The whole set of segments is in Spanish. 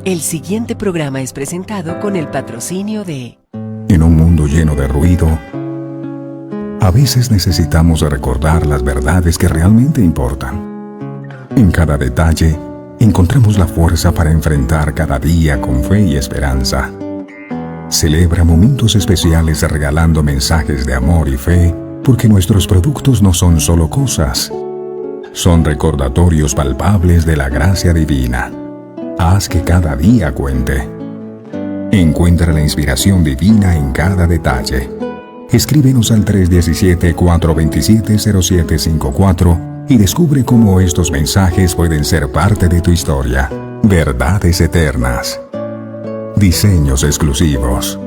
El siguiente programa es presentado con el patrocinio de... En un mundo lleno de ruido, a veces necesitamos recordar las verdades que realmente importan. En cada detalle, encontramos la fuerza para enfrentar cada día con fe y esperanza. Celebra momentos especiales regalando mensajes de amor y fe, porque nuestros productos no son solo cosas, son recordatorios palpables de la gracia divina. Haz que cada día cuente. Encuentra la inspiración divina en cada detalle. Escríbenos al 317-427-0754 y descubre cómo estos mensajes pueden ser parte de tu historia. Verdades eternas. Diseños exclusivos.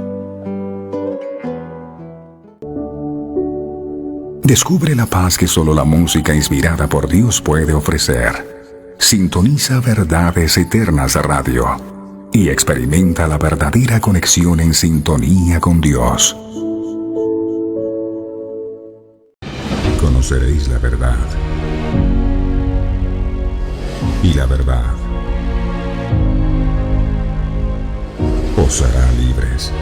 Descubre la paz que solo la música inspirada por Dios puede ofrecer. Sintoniza Verdades Eternas Radio y experimenta la verdadera conexión en sintonía con Dios. Conoceréis la verdad, y la verdad os hará libres.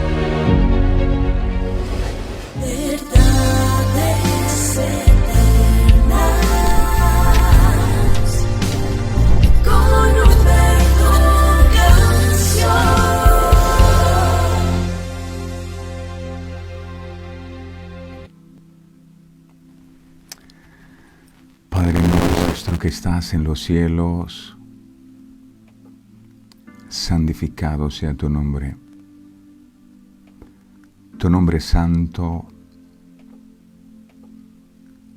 Verdades eternas, con Humberto Canción. Padre nuestro que estás en los cielos, santificado sea tu nombre. Tu nombre es santo,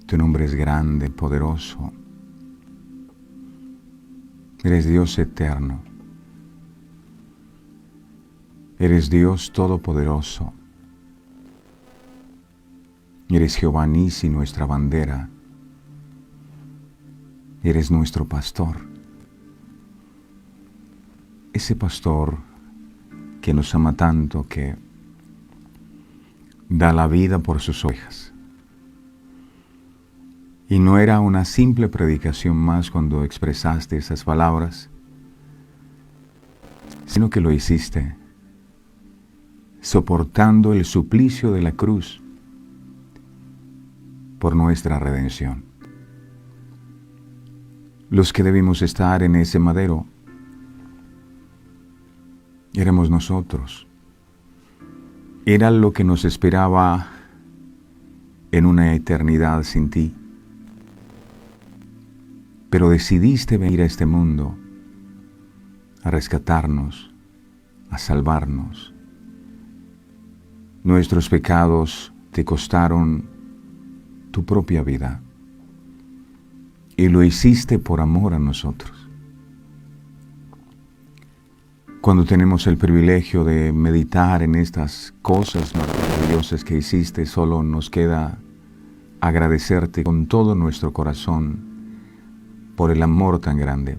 tu nombre es grande, poderoso. Eres Dios eterno. Eres Dios todopoderoso. Eres Jehová Nisi, nuestra bandera. Eres nuestro pastor. Ese pastor que nos ama tanto, que da la vida por sus ovejas. Y no era una simple predicación más cuando expresaste esas palabras, sino que lo hiciste soportando el suplicio de la cruz por nuestra redención. Los que debimos estar en ese madero éramos nosotros. Era lo que nos esperaba en una eternidad sin ti. Pero decidiste venir a este mundo a rescatarnos, a salvarnos. Nuestros pecados te costaron tu propia vida y lo hiciste por amor a nosotros. Cuando tenemos el privilegio de meditar en estas cosas maravillosas que hiciste, solo nos queda agradecerte con todo nuestro corazón por el amor tan grande.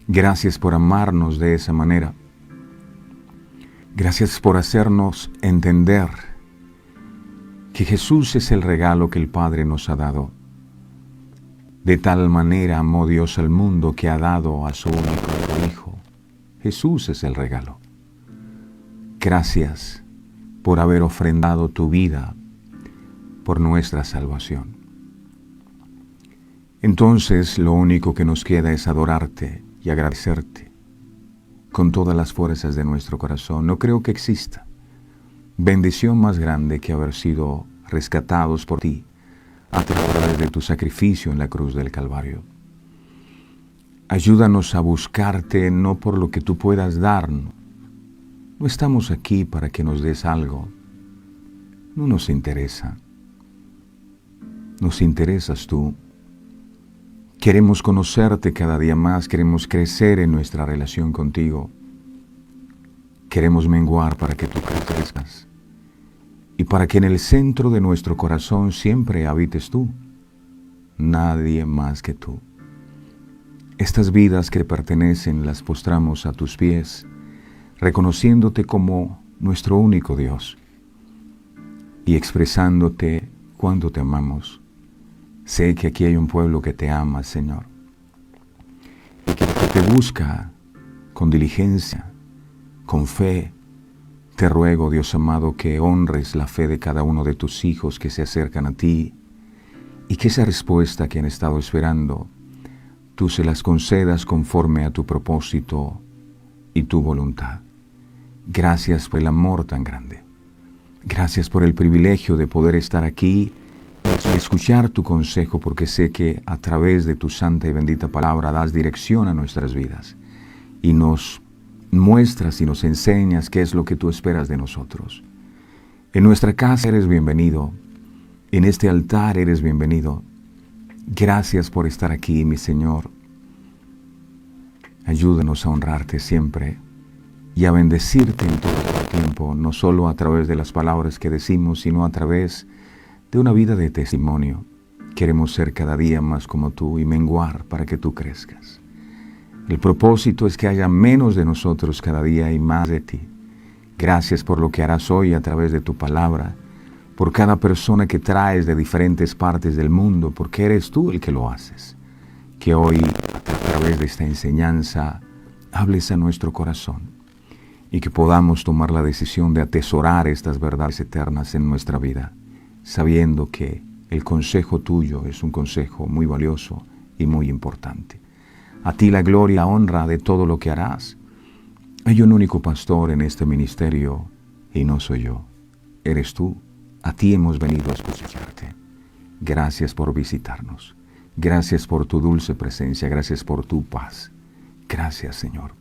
Gracias por amarnos de esa manera. Gracias por hacernos entender que Jesús es el regalo que el Padre nos ha dado. De tal manera amó Dios al mundo que ha dado a su único Hijo. Jesús es el regalo. Gracias por haber ofrendado tu vida por nuestra salvación. Entonces lo único que nos queda es adorarte y agradecerte con todas las fuerzas de nuestro corazón. No creo que exista bendición más grande que haber sido rescatados por ti a través de tu sacrificio en la cruz del Calvario. Ayúdanos a buscarte no por lo que tú puedas darnos. No estamos aquí para que nos des algo. No nos interesa. Nos interesas tú. Queremos conocerte cada día más, queremos crecer en nuestra relación contigo. Queremos menguar para que tú crezcas y para que en el centro de nuestro corazón siempre habites tú, nadie más que tú. Estas vidas que pertenecen las postramos a tus pies, reconociéndote como nuestro único Dios y expresándote cuánto te amamos. Sé que aquí hay un pueblo que te ama, Señor, y que te busca con diligencia, con fe. Te ruego, Dios amado, que honres la fe de cada uno de tus hijos que se acercan a ti y que esa respuesta que han estado esperando, tú se las concedas conforme a tu propósito y tu voluntad. Gracias por el amor tan grande. Gracias por el privilegio de poder estar aquí y escuchar tu consejo, porque sé que a través de tu santa y bendita palabra das dirección a nuestras vidas y nos muestras y nos enseñas qué es lo que tú esperas de nosotros. En nuestra casa eres bienvenido, en este altar eres bienvenido. Gracias por estar aquí, mi Señor. Ayúdanos a honrarte siempre y a bendecirte en todo el tiempo, no solo a través de las palabras que decimos, sino a través de una vida de testimonio. Queremos ser cada día más como tú y menguar para que tú crezcas. El propósito es que haya menos de nosotros cada día y más de ti. Gracias por lo que harás hoy a través de tu palabra, por cada persona que traes de diferentes partes del mundo, porque eres tú el que lo haces. Que hoy, a través de esta enseñanza, hables a nuestro corazón y que podamos tomar la decisión de atesorar estas verdades eternas en nuestra vida, sabiendo que el consejo tuyo es un consejo muy valioso y muy importante. A ti la gloria, honra de todo lo que harás. Hay un único pastor en este ministerio y no soy yo, eres tú. A ti hemos venido a escucharte. Gracias por visitarnos. Gracias por tu dulce presencia. Gracias por tu paz. Gracias, Señor.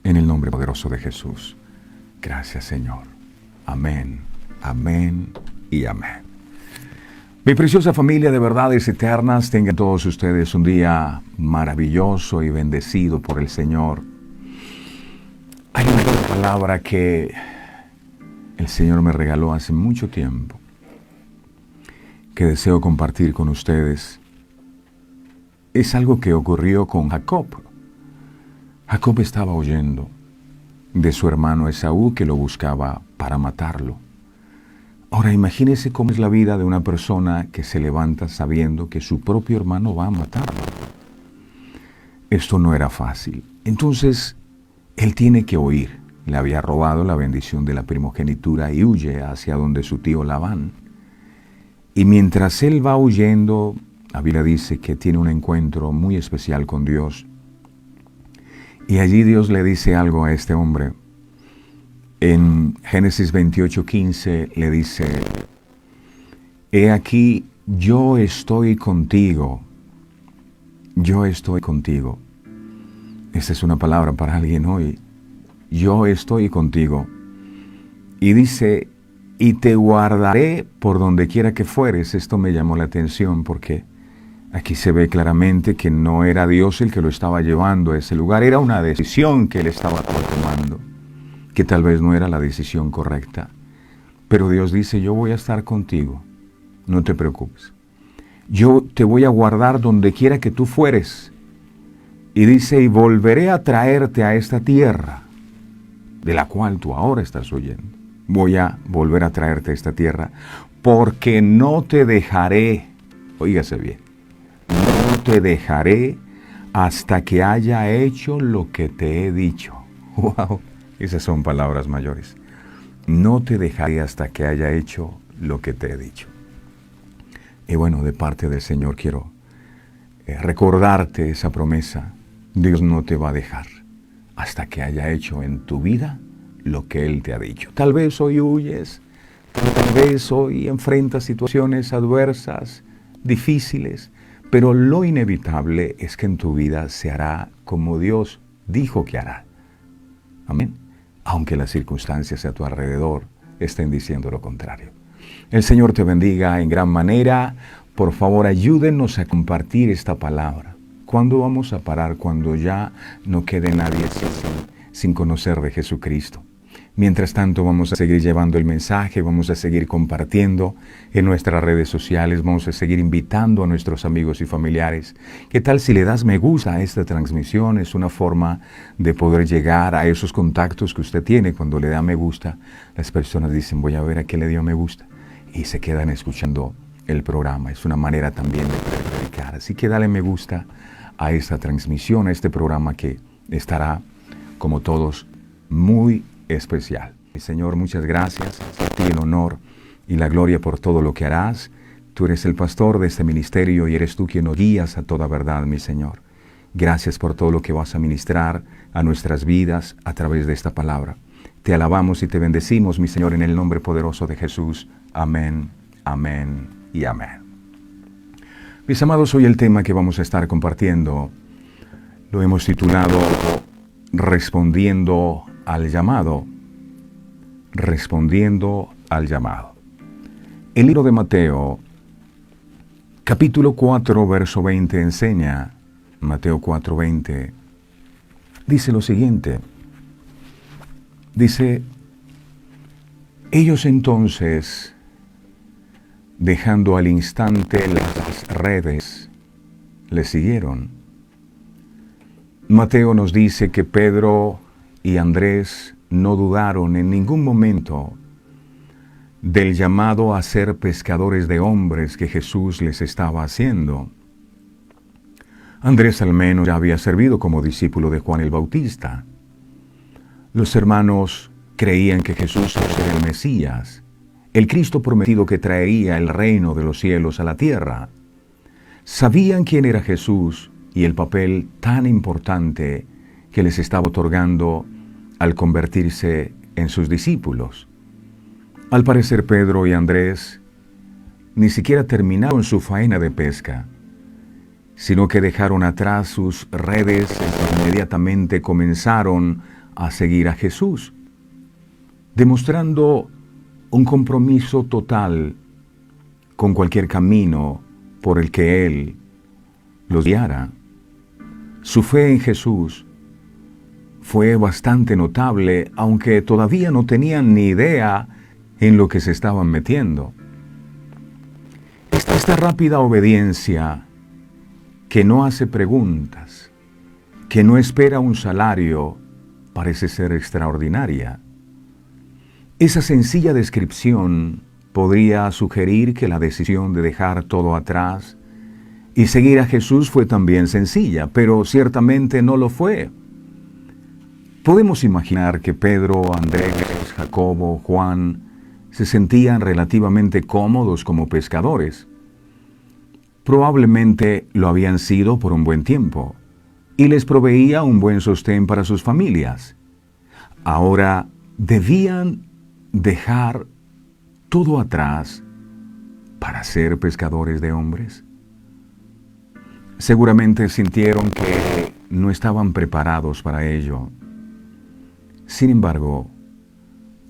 En el nombre poderoso de Jesús. Gracias, Señor. Amén, amén y amén. Mi preciosa familia de verdades eternas, tengan todos ustedes un día maravilloso y bendecido por el Señor. Hay una palabra que el Señor me regaló hace mucho tiempo, que deseo compartir con ustedes. Es algo que ocurrió con Jacob. Jacob estaba huyendo de su hermano Esaú, que lo buscaba para matarlo. Ahora imagínese cómo es la vida de una persona que se levanta sabiendo que su propio hermano va a matarlo. Esto no era fácil. Entonces, él tiene que huir. Le había robado la bendición de la primogenitura y huye hacia donde su tío Labán. Y mientras él va huyendo, la Biblia dice que tiene un encuentro muy especial con Dios. Y allí Dios le dice algo a este hombre. En Génesis 28:15 le dice: He aquí, yo estoy contigo. Yo estoy contigo. Esta es una palabra para alguien hoy. Yo estoy contigo. Y dice, y te guardaré por donde quiera que fueres. Esto me llamó la atención porque aquí se ve claramente que no era Dios el que lo estaba llevando a ese lugar. Era una decisión que él estaba tomando, que tal vez no era la decisión correcta. Pero Dios dice, yo voy a estar contigo. No te preocupes. Yo te voy a guardar donde quiera que tú fueres. Y dice, y volveré a traerte a esta tierra, de la cual tú ahora estás huyendo. Voy a volver a traerte a esta tierra, porque no te dejaré, oígase bien, no te dejaré hasta que haya hecho lo que te he dicho. ¡Wow! Esas son palabras mayores. No te dejaré hasta que haya hecho lo que te he dicho. Y bueno, de parte del Señor quiero recordarte esa promesa. Dios no te va a dejar hasta que haya hecho en tu vida lo que Él te ha dicho. Tal vez hoy huyes, tal vez hoy enfrentas situaciones adversas, difíciles, pero lo inevitable es que en tu vida se hará como Dios dijo que hará. Amén. Aunque las circunstancias a tu alrededor estén diciendo lo contrario. El Señor te bendiga en gran manera. Por favor, ayúdenos a compartir esta palabra. ¿Cuándo vamos a parar? Cuando ya no quede nadie sin conocer de Jesucristo. Mientras tanto, vamos a seguir llevando el mensaje, vamos a seguir compartiendo en nuestras redes sociales, vamos a seguir invitando a nuestros amigos y familiares. ¿Qué tal si le das me gusta a esta transmisión? Es una forma de poder llegar a esos contactos que usted tiene. Cuando le da me gusta, las personas dicen, voy a ver a qué le dio me gusta, y se quedan escuchando el programa. Es una manera también de predicar. Así que dale me gusta a esta transmisión, a este programa que estará como todos, muy especial. Señor, muchas gracias. A ti el honor y la gloria por todo lo que harás. Tú eres el pastor de este ministerio y eres tú quien nos guías a toda verdad, mi Señor. Gracias por todo lo que vas a ministrar a nuestras vidas a través de esta palabra. Te alabamos y te bendecimos, mi Señor, en el nombre poderoso de Jesús. Amén, amén y amén. Mis amados, hoy el tema que vamos a estar compartiendo lo hemos titulado Respondiendo al llamado. Respondiendo al llamado. El libro de Mateo, capítulo 4, verso 20 enseña, Mateo 4, 20, dice lo siguiente. Dice, ellos entonces, dejando al instante las redes, le siguieron. Mateo nos dice que Pedro y Andrés no dudaron en ningún momento del llamado a ser pescadores de hombres que Jesús les estaba haciendo. Andrés al menos ya había servido como discípulo de Juan el Bautista. Los hermanos creían que Jesús era el Mesías, el Cristo prometido que traería el reino de los cielos a la tierra. Sabían quién era Jesús y el papel tan importante que les estaba otorgando al convertirse en sus discípulos. Al parecer Pedro y Andrés ni siquiera terminaron su faena de pesca, sino que dejaron atrás sus redes e inmediatamente comenzaron a seguir a Jesús, demostrando un compromiso total con cualquier camino por el que Él los guiara. Su fe en Jesús fue bastante notable, aunque todavía no tenían ni idea en lo que se estaban metiendo. Esta rápida obediencia que no hace preguntas, que no espera un salario, parece ser extraordinaria. Esa sencilla descripción podría sugerir que la decisión de dejar todo atrás y seguir a Jesús fue también sencilla, pero ciertamente no lo fue. Podemos imaginar que Pedro, Andrés, Jacobo, Juan se sentían relativamente cómodos como pescadores. Probablemente lo habían sido por un buen tiempo y les proveía un buen sostén para sus familias. Ahora debían dejar todo atrás para ser pescadores de hombres. Seguramente sintieron que no estaban preparados para ello. Sin embargo,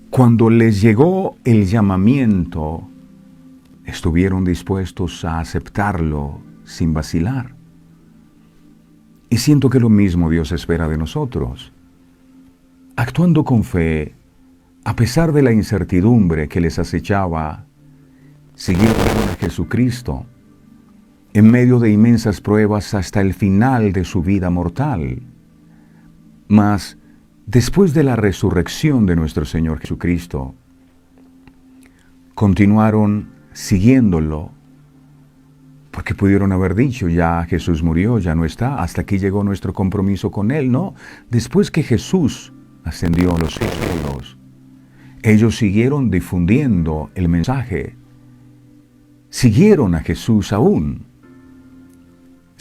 cuando les llegó el llamamiento, estuvieron dispuestos a aceptarlo sin vacilar. Y siento que lo mismo Dios espera de nosotros. Actuando con fe, a pesar de la incertidumbre que les acechaba, siguieron a Jesucristo en medio de inmensas pruebas hasta el final de su vida mortal. Mas, después de la resurrección de nuestro Señor Jesucristo, continuaron siguiéndolo, porque pudieron haber dicho, ya Jesús murió, ya no está, hasta aquí llegó nuestro compromiso con Él. No, después que Jesús ascendió a los cielos, ellos siguieron difundiendo el mensaje, siguieron a Jesús aún,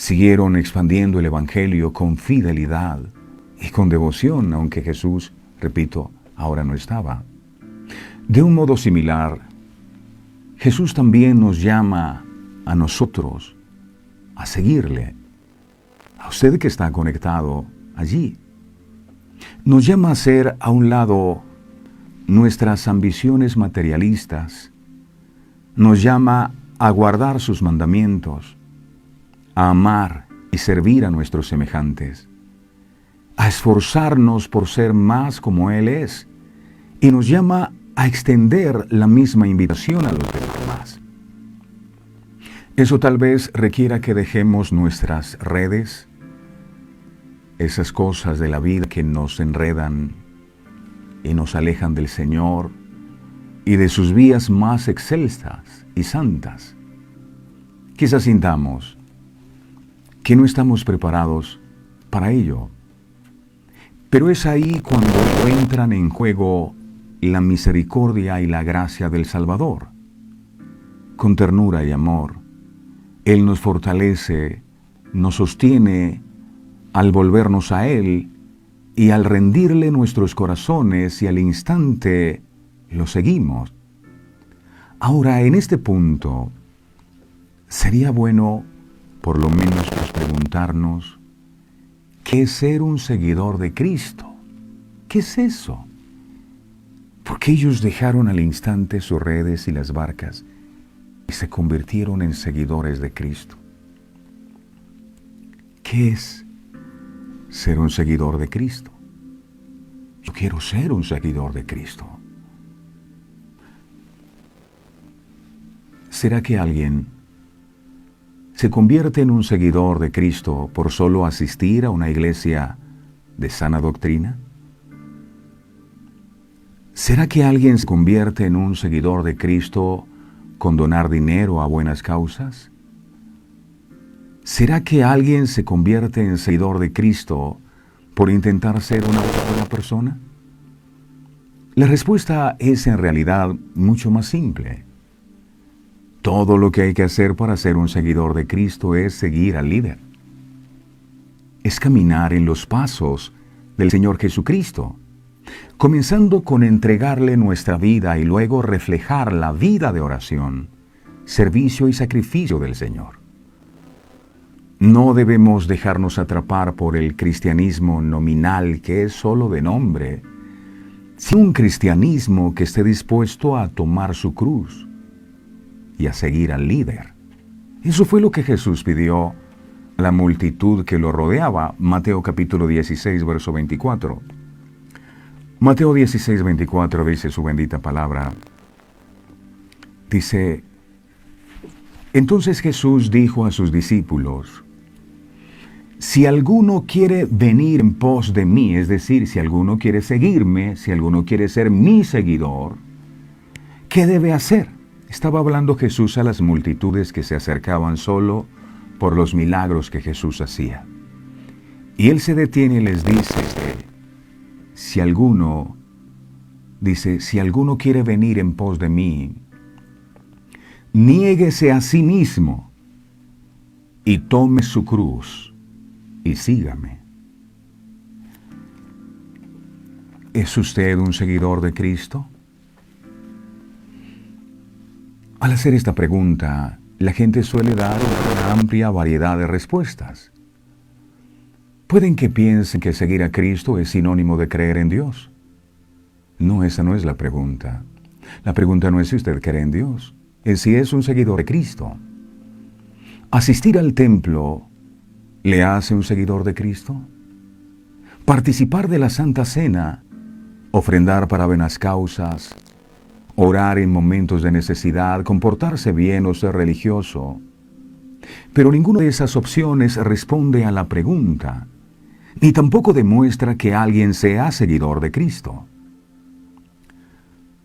siguieron expandiendo el Evangelio con fidelidad y con devoción, aunque Jesús, repito, ahora no estaba. De un modo similar, Jesús también nos llama a nosotros a seguirle, a usted que está conectado allí. Nos llama a hacer a un lado nuestras ambiciones materialistas, nos llama a guardar sus mandamientos, a amar y servir a nuestros semejantes, a esforzarnos por ser más como Él es, y nos llama a extender la misma invitación a los demás. Eso tal vez requiera que dejemos nuestras redes, esas cosas de la vida que nos enredan y nos alejan del Señor y de sus vías más excelsas y santas. Quizás sintamos que no estamos preparados para ello. Pero es ahí cuando entran en juego la misericordia y la gracia del Salvador. Con ternura y amor, Él nos fortalece, nos sostiene al volvernos a Él y al rendirle nuestros corazones y al instante lo seguimos. Ahora, en este punto, sería bueno por lo menos preguntarnos, ¿qué es ser un seguidor de Cristo? ¿Qué es eso? Porque ellos dejaron al instante sus redes y las barcas y se convirtieron en seguidores de Cristo. ¿Qué es ser un seguidor de Cristo? Yo quiero ser un seguidor de Cristo. ¿Será que alguien se convierte en un seguidor de Cristo por solo asistir a una iglesia de sana doctrina? ¿Será que alguien se convierte en un seguidor de Cristo con donar dinero a buenas causas? ¿Será que alguien se convierte en seguidor de Cristo por intentar ser una buena persona? La respuesta es en realidad mucho más simple. Todo lo que hay que hacer para ser un seguidor de Cristo es seguir al líder. Es caminar en los pasos del Señor Jesucristo, comenzando con entregarle nuestra vida y luego reflejar la vida de oración, servicio y sacrificio del Señor. No debemos dejarnos atrapar por el cristianismo nominal que es solo de nombre, sino un cristianismo que esté dispuesto a tomar su cruz y a seguir al líder. Eso fue lo que Jesús pidió a la multitud que lo rodeaba. Mateo capítulo 16, verso 24. Mateo 16, 24 dice su bendita palabra. Dice, entonces Jesús dijo a sus discípulos, si alguno quiere venir en pos de mí, es decir, si alguno quiere seguirme, si alguno quiere ser mi seguidor, ¿qué debe hacer? Estaba hablando Jesús a las multitudes que se acercaban solo por los milagros que Jesús hacía. Y Él se detiene y les dice, si alguno quiere venir en pos de mí, niéguese a sí mismo y tome su cruz y sígame. ¿Es usted un seguidor de Cristo? Al hacer esta pregunta, la gente suele dar una amplia variedad de respuestas. Pueden que piensen que seguir a Cristo es sinónimo de creer en Dios. No, esa no es la pregunta. La pregunta no es si usted cree en Dios, es si es un seguidor de Cristo. ¿Asistir al templo le hace un seguidor de Cristo? ¿Participar de la Santa Cena, ofrendar para buenas causas, orar en momentos de necesidad, comportarse bien o ser religioso? Pero ninguna de esas opciones responde a la pregunta, ni tampoco demuestra que alguien sea seguidor de Cristo.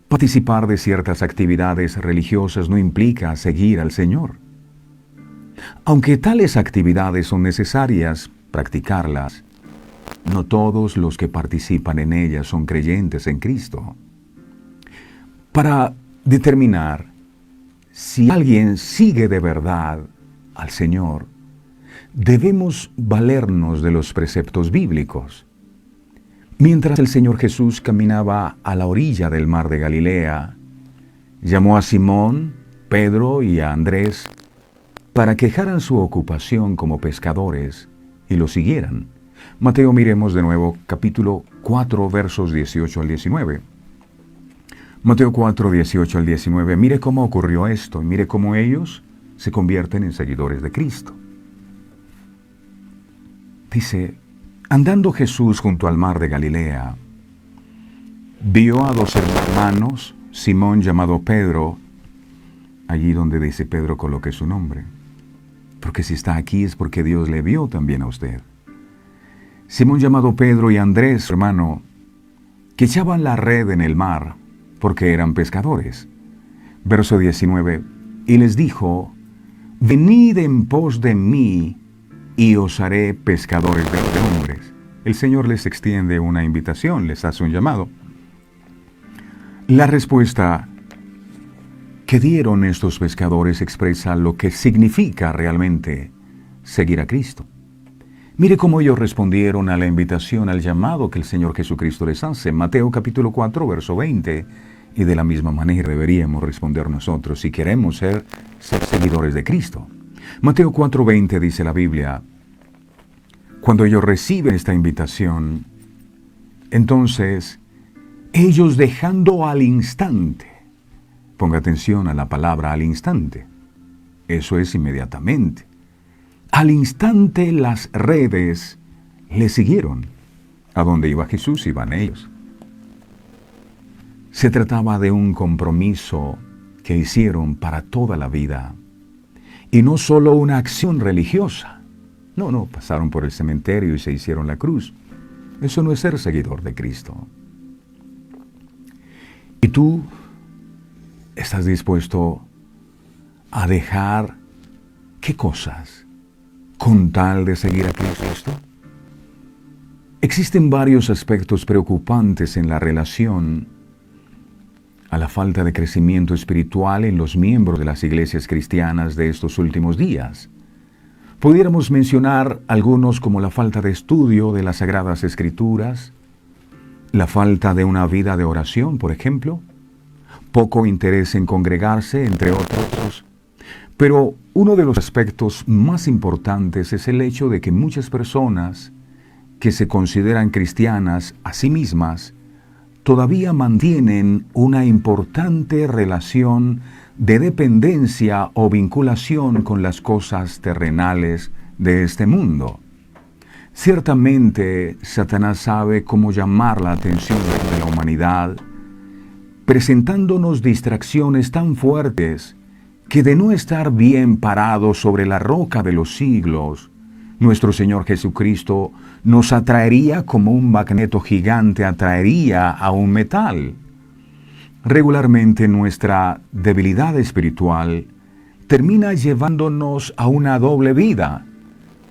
Participar de ciertas actividades religiosas no implica seguir al Señor. Aunque tales actividades son necesarias, practicarlas, no todos los que participan en ellas son creyentes en Cristo. Para determinar si alguien sigue de verdad al Señor, debemos valernos de los preceptos bíblicos. Mientras el Señor Jesús caminaba a la orilla del mar de Galilea, llamó a Simón, Pedro y a Andrés para que dejaran su ocupación como pescadores y lo siguieran. Mateo, miremos de nuevo capítulo 4, versos 18 al 19. Mateo 4, 18 al 19. Mire cómo ocurrió esto y mire cómo ellos se convierten en seguidores de Cristo. Dice, andando Jesús junto al mar de Galilea, vio a dos hermanos, Simón llamado Pedro, allí donde dice Pedro coloque su nombre, porque si está aquí es porque Dios le vio también a usted. Simón llamado Pedro y Andrés, su hermano, que echaban la red en el mar, porque eran pescadores. Verso 19, y les dijo, venid en pos de mí, y os haré pescadores de hombres. El Señor les extiende una invitación, les hace un llamado. La respuesta que dieron estos pescadores expresa lo que significa realmente seguir a Cristo. Mire cómo ellos respondieron a la invitación, al llamado que el Señor Jesucristo les hace. Mateo capítulo 4, verso 20. Y de la misma manera deberíamos responder nosotros si queremos ser seguidores de Cristo. Mateo 4, 20 dice la Biblia: cuando ellos reciben esta invitación, entonces ellos dejando al instante, ponga atención a la palabra al instante, eso es inmediatamente, al instante las redes le siguieron. A donde iba Jesús iban ellos. Se trataba de un compromiso que hicieron para toda la vida, y no solo una acción religiosa. No, pasaron por el cementerio y se hicieron la cruz. Eso no es ser seguidor de Cristo. ¿Y tú estás dispuesto a dejar qué cosas con tal de seguir a Cristo? Existen varios aspectos preocupantes en la relación a la falta de crecimiento espiritual en los miembros de las iglesias cristianas de estos últimos días. Pudiéramos mencionar algunos como la falta de estudio de las Sagradas Escrituras, la falta de una vida de oración, por ejemplo, poco interés en congregarse, entre otros. Pero uno de los aspectos más importantes es el hecho de que muchas personas que se consideran cristianas a sí mismas todavía mantienen una importante relación de dependencia o vinculación con las cosas terrenales de este mundo. Ciertamente, Satanás sabe cómo llamar la atención de la humanidad, presentándonos distracciones tan fuertes que de no estar bien parados sobre la roca de los siglos, nuestro Señor Jesucristo nos atraería como un magneto gigante atraería a un metal. Regularmente nuestra debilidad espiritual termina llevándonos a una doble vida.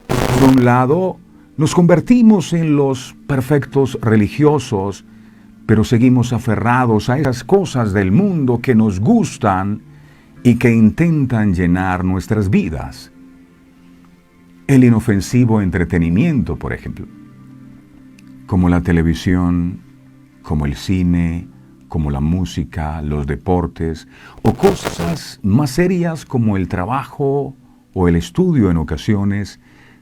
Por un lado, nos convertimos en los perfectos religiosos, pero seguimos aferrados a esas cosas del mundo que nos gustan y que intentan llenar nuestras vidas. El inofensivo entretenimiento, por ejemplo, como la televisión, como el cine, como la música, los deportes, o cosas más serias como el trabajo o el estudio en ocasiones,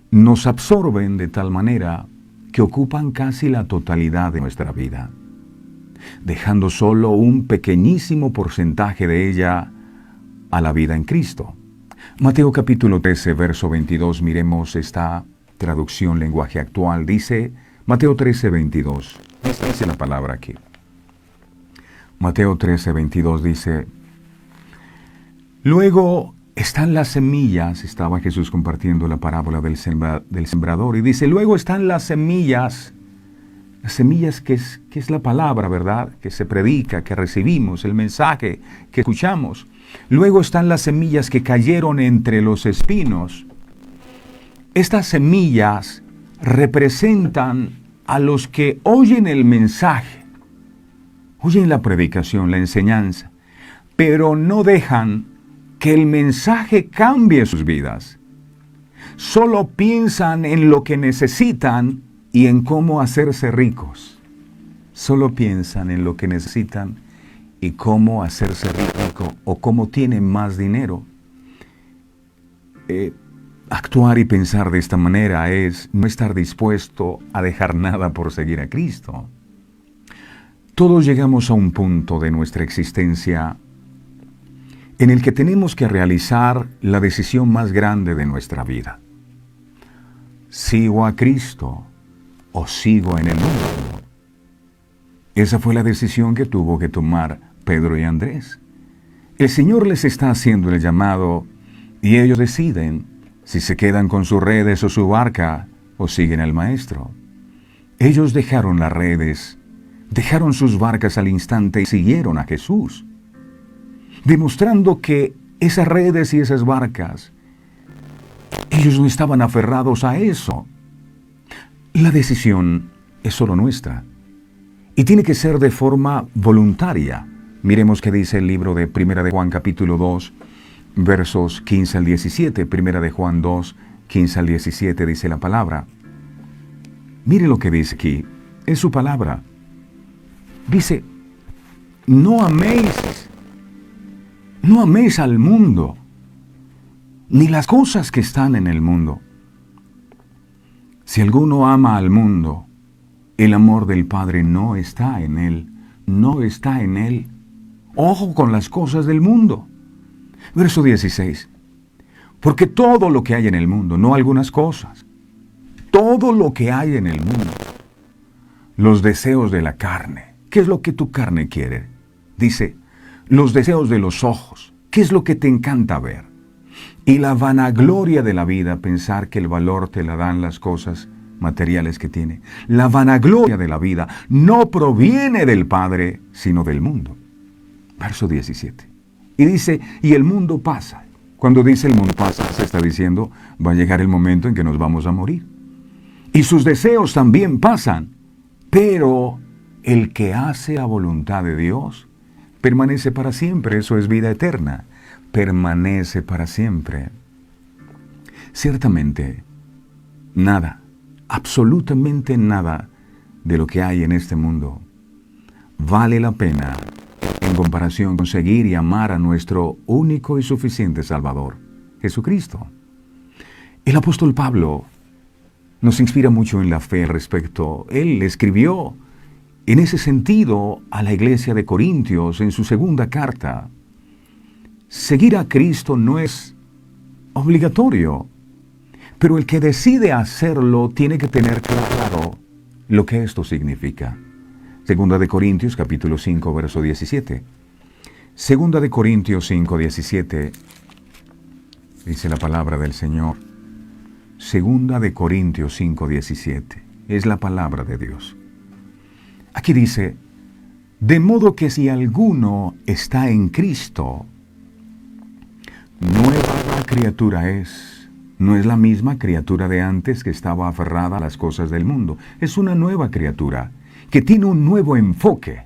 nos absorben de tal manera que ocupan casi la totalidad de nuestra vida, dejando solo un pequeñísimo porcentaje de ella a la vida en Cristo. Mateo capítulo 13, verso 22, miremos esta traducción lenguaje actual. Dice, Mateo 13, 22, dice la palabra aquí. Mateo 13, 22 dice, luego están las semillas, estaba Jesús compartiendo la parábola del sembrador, y dice, luego están las semillas que es la palabra, ¿verdad? Que se predica, que recibimos, el mensaje que escuchamos. Luego están las semillas que cayeron entre los espinos. Estas semillas representan a los que oyen el mensaje, oyen la predicación, la enseñanza, pero no dejan que el mensaje cambie sus vidas. Solo piensan en lo que necesitan y en cómo hacerse ricos. Solo piensan en lo que necesitan y cómo hacerse rico o cómo tienen más dinero. Actuar y pensar de esta manera es no estar dispuesto a dejar nada por seguir a Cristo. Todos llegamos a un punto de nuestra existencia en el que tenemos que realizar la decisión más grande de nuestra vida. ¿Sigo a Cristo o sigo en el mundo? Esa fue la decisión que tuvo que tomar Pedro y Andrés. El Señor les está haciendo el llamado y ellos deciden si se quedan con sus redes o su barca o siguen al Maestro. Ellos dejaron las redes, dejaron sus barcas al instante y siguieron a Jesús, demostrando que esas redes y esas barcas, ellos no estaban aferrados a eso. La decisión es solo nuestra y tiene que ser de forma voluntaria. Miremos qué dice el libro de Primera de Juan capítulo 2, versos 15 al 17. Primera de Juan 2, 15 al 17 dice la palabra. Mire lo que dice aquí, es su palabra. Dice, no améis al mundo, ni las cosas que están en el mundo. Si alguno ama al mundo, el amor del Padre no está en él, no está en él. Ojo con las cosas del mundo. Verso 16. Porque todo lo que hay en el mundo, no algunas cosas, todo lo que hay en el mundo, los deseos de la carne, ¿qué es lo que tu carne quiere? Dice, los deseos de los ojos, ¿qué es lo que te encanta ver? Y la vanagloria de la vida, pensar que el valor te la dan las cosas materiales que tiene. La vanagloria de la vida no proviene del Padre, sino del mundo. Verso 17. Y dice, y el mundo pasa. Cuando dice el mundo pasa, se está diciendo, va a llegar el momento en que nos vamos a morir. Y sus deseos también pasan, pero el que hace la voluntad de Dios permanece para siempre. Eso es vida eterna. Permanece para siempre. Ciertamente, nada, absolutamente nada de lo que hay en este mundo vale la pena en comparación con seguir y amar a nuestro único y suficiente Salvador, Jesucristo. El apóstol Pablo nos inspira mucho en la fe al respecto. Él escribió en ese sentido a la iglesia de Corintios en su segunda carta. Seguir a Cristo no es obligatorio, pero el que decide hacerlo tiene que tener claro lo que esto significa. Segunda de Corintios capítulo 5, verso 17. Segunda de Corintios 5, 17, dice la palabra del Señor. Segunda de Corintios 5, 17, es la palabra de Dios. Aquí dice, de modo que si alguno está en Cristo, nueva criatura es. No es la misma criatura de antes que estaba aferrada a las cosas del mundo. Es una nueva criatura que tiene un nuevo enfoque.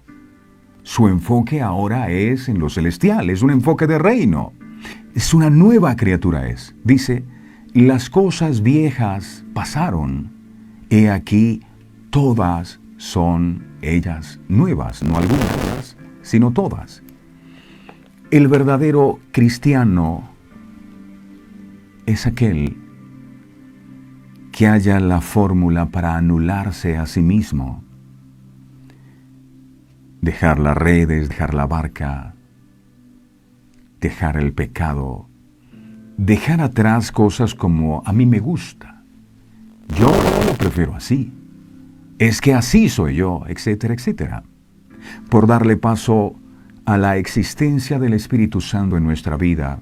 Su enfoque ahora es en lo celestial, es un enfoque de reino. Es una nueva criatura es. Dice, las cosas viejas pasaron. He aquí, todas son ellas nuevas, no algunas, sino todas. El verdadero cristiano es aquel que halla la fórmula para anularse a sí mismo. Dejar las redes, dejar la barca, dejar el pecado, dejar atrás cosas como a mí me gusta, yo lo prefiero así, es que así soy yo, etcétera, etcétera. Por darle paso a la existencia del Espíritu Santo en nuestra vida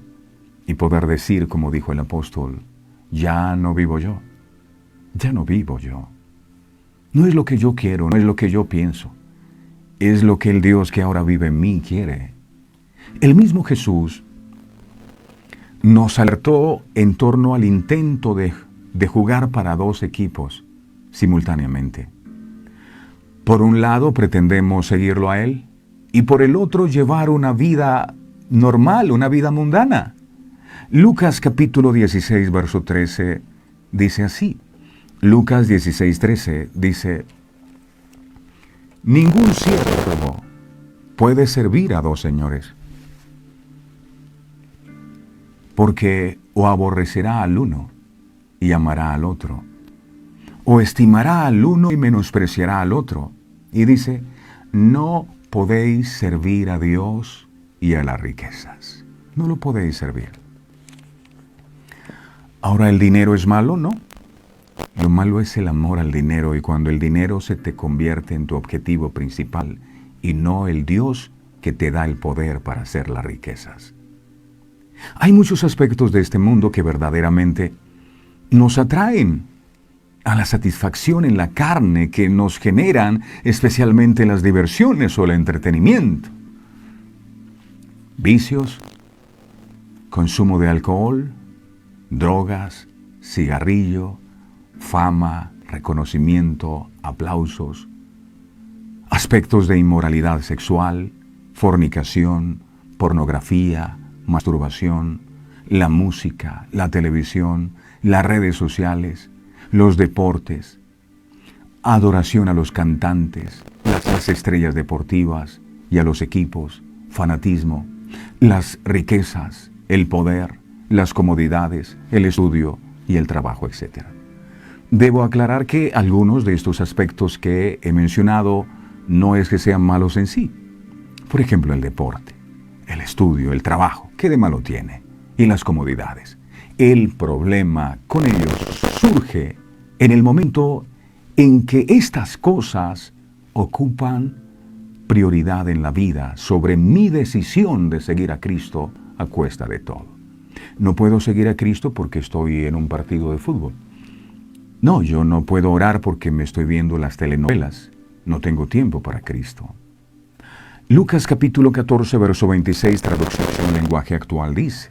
y poder decir, como dijo el apóstol, ya no vivo yo, ya no vivo yo. No es lo que yo quiero, no es lo que yo pienso, es lo que el Dios que ahora vive en mí quiere. El mismo Jesús nos alertó en torno al intento de jugar para dos equipos simultáneamente. Por un lado pretendemos seguirlo a Él y por el otro llevar una vida normal, una vida mundana. Lucas capítulo 16, verso 13 dice así. Lucas 16, 13 dice, ningún siervo puede servir a dos señores, porque o aborrecerá al uno y amará al otro, o estimará al uno y menospreciará al otro. Y dice, no podéis servir a Dios y a las riquezas. No lo podéis servir. Ahora, ¿el dinero es malo? No. Lo malo es el amor al dinero, y cuando el dinero se te convierte en tu objetivo principal y no el Dios que te da el poder para hacer las riquezas. Hay muchos aspectos de este mundo que verdaderamente nos atraen a la satisfacción en la carne que nos generan especialmente las diversiones o el entretenimiento. Vicios, consumo de alcohol, drogas, cigarrillo, fama, reconocimiento, aplausos, aspectos de inmoralidad sexual, fornicación, pornografía, masturbación, la música, la televisión, las redes sociales, los deportes, adoración a los cantantes, las estrellas deportivas y a los equipos, fanatismo, las riquezas, el poder, las comodidades, el estudio y el trabajo, etc. Debo aclarar que algunos de estos aspectos que he mencionado no es que sean malos en sí. Por ejemplo, el deporte, el estudio, el trabajo, ¿qué de malo tiene? Y las comodidades. El problema con ellos surge en el momento en que estas cosas ocupan prioridad en la vida sobre mi decisión de seguir a Cristo a cuesta de todo. No puedo seguir a Cristo porque estoy en un partido de fútbol. No, yo no puedo orar porque me estoy viendo las telenovelas. No tengo tiempo para Cristo. Lucas capítulo 14, verso 26, traducción en lenguaje actual dice.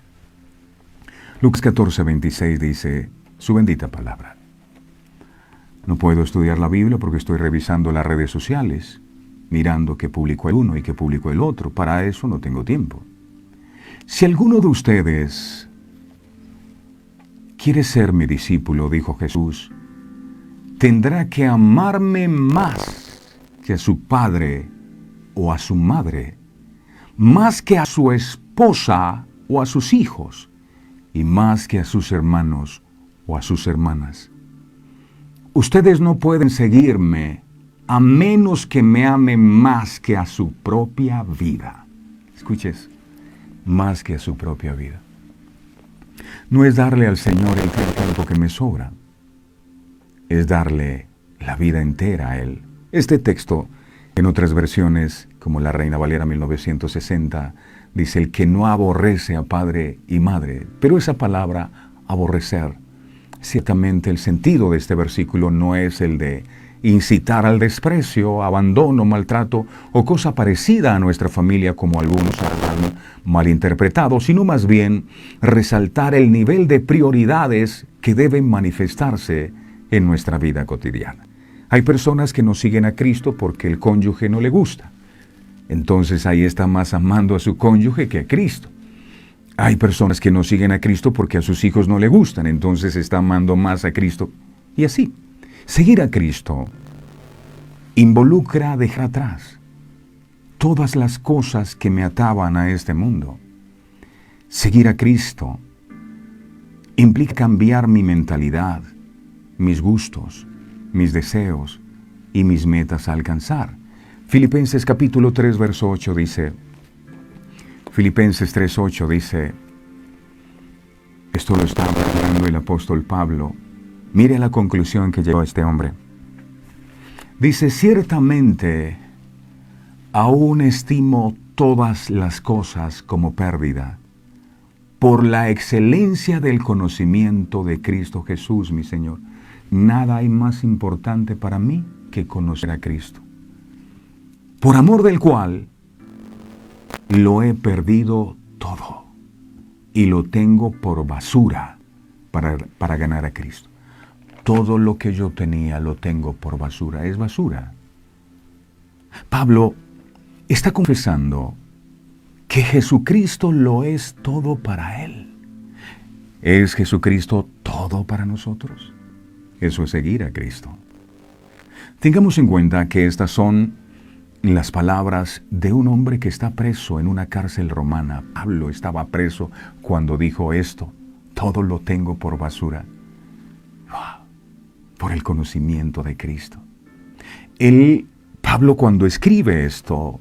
Lucas 14, 26 dice su bendita palabra. No puedo estudiar la Biblia porque estoy revisando las redes sociales, mirando qué publicó el uno y qué publicó el otro. Para eso no tengo tiempo. Si alguno de ustedes quiere ser mi discípulo, dijo Jesús, tendrá que amarme más que a su padre o a su madre, más que a su esposa o a sus hijos, y más que a sus hermanos o a sus hermanas. Ustedes no pueden seguirme a menos que me amen más que a su propia vida. Escuches, más que a su propia vida. No es darle al Señor el tiempo que me sobra, es darle la vida entera a Él. Este texto, en otras versiones, como la Reina Valera 1960, dice el que no aborrece a padre y madre. Pero esa palabra, aborrecer, ciertamente el sentido de este versículo no es el de incitar al desprecio, abandono, maltrato o cosa parecida a nuestra familia como algunos han malinterpretado, sino más bien resaltar el nivel de prioridades que deben manifestarse en nuestra vida cotidiana. Hay personas que no siguen a Cristo porque el cónyuge no le gusta. Entonces ahí está más amando a su cónyuge que a Cristo. Hay personas que no siguen a Cristo porque a sus hijos no le gustan. Entonces está amando más a Cristo. Y así. Seguir a Cristo involucra dejar atrás todas las cosas que me ataban a este mundo. Seguir a Cristo implica cambiar mi mentalidad, mis gustos, mis deseos y mis metas a alcanzar. Filipenses capítulo 3, verso 8 dice, Filipenses 3:8 dice, esto lo está hablando el apóstol Pablo. Mire la conclusión que llegó este hombre. Dice, ciertamente, aún estimo todas las cosas como pérdida, por la excelencia del conocimiento de Cristo Jesús, mi Señor. Nada hay más importante para mí que conocer a Cristo, por amor del cual lo he perdido todo y lo tengo por basura para ganar a Cristo. Todo lo que yo tenía lo tengo por basura. Es basura. Pablo está confesando que Jesucristo lo es todo para él. ¿Es Jesucristo todo para nosotros? Eso es seguir a Cristo. Tengamos en cuenta que estas son las palabras de un hombre que está preso en una cárcel romana. Pablo estaba preso cuando dijo esto. Todo lo tengo por basura. Por el conocimiento de Cristo. Pablo cuando escribe esto,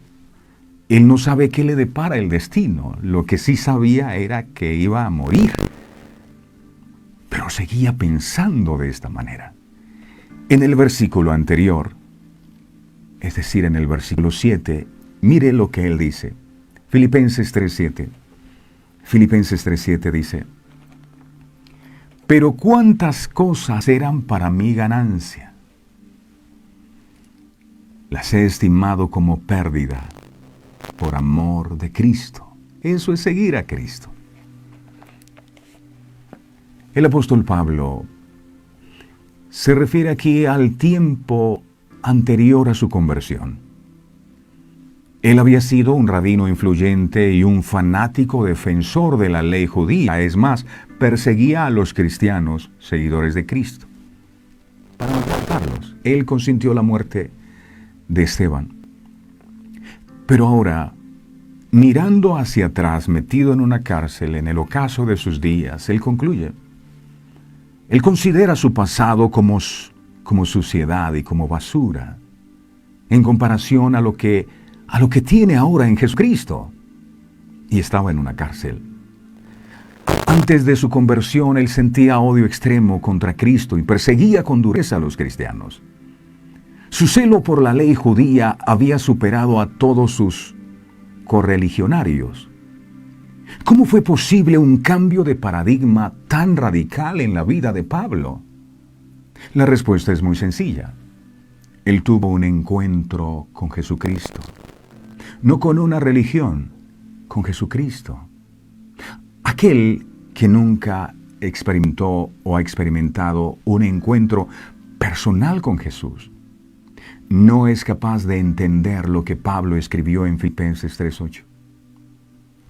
él no sabe qué le depara el destino. Lo que sí sabía era que iba a morir. Pero seguía pensando de esta manera. En el versículo anterior, es decir, en el versículo 7, mire lo que él dice. Filipenses 3:7. Filipenses 3:7 dice, pero cuántas cosas eran para mi ganancia, las he estimado como pérdida por amor de Cristo. Eso es seguir a Cristo. El apóstol Pablo se refiere aquí al tiempo anterior a su conversión. Él había sido un rabino influyente y un fanático defensor de la ley judía. Es más, perseguía a los cristianos, seguidores de Cristo, para matarlos. Él consintió la muerte de Esteban. Pero ahora, mirando hacia atrás, metido en una cárcel, en el ocaso de sus días, él concluye. Él considera su pasado como suciedad y como basura, en comparación a lo que tiene ahora en Jesucristo. Y estaba en una cárcel. Antes de su conversión, él sentía odio extremo contra Cristo y perseguía con dureza a los cristianos. Su celo por la ley judía había superado a todos sus correligionarios. ¿Cómo fue posible un cambio de paradigma tan radical en la vida de Pablo? La respuesta es muy sencilla. Él tuvo un encuentro con Jesucristo. No con una religión, con Jesucristo. Aquel que nunca experimentó o ha experimentado un encuentro personal con Jesús, no es capaz de entender lo que Pablo escribió en Filipenses 3:8.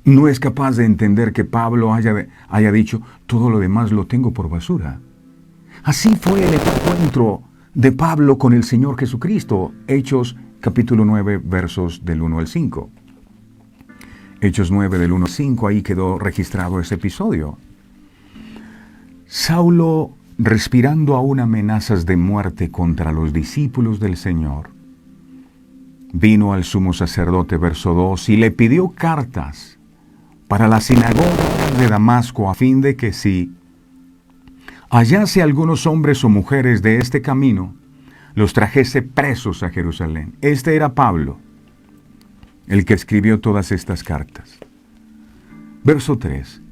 No es capaz de entender que Pablo haya dicho, todo lo demás lo tengo por basura. Así fue el encuentro de Pablo con el Señor Jesucristo. Hechos capítulo 9, versos del 1 al 5. Hechos 9 del 1 al 5, ahí quedó registrado ese episodio. Saulo, respirando aún amenazas de muerte contra los discípulos del Señor, vino al sumo sacerdote, verso 2, y le pidió cartas para la sinagoga de Damasco, a fin de que si hallase algunos hombres o mujeres de este camino, los trajese presos a Jerusalén. Este era Pablo, el que escribió todas estas cartas. Verso 3.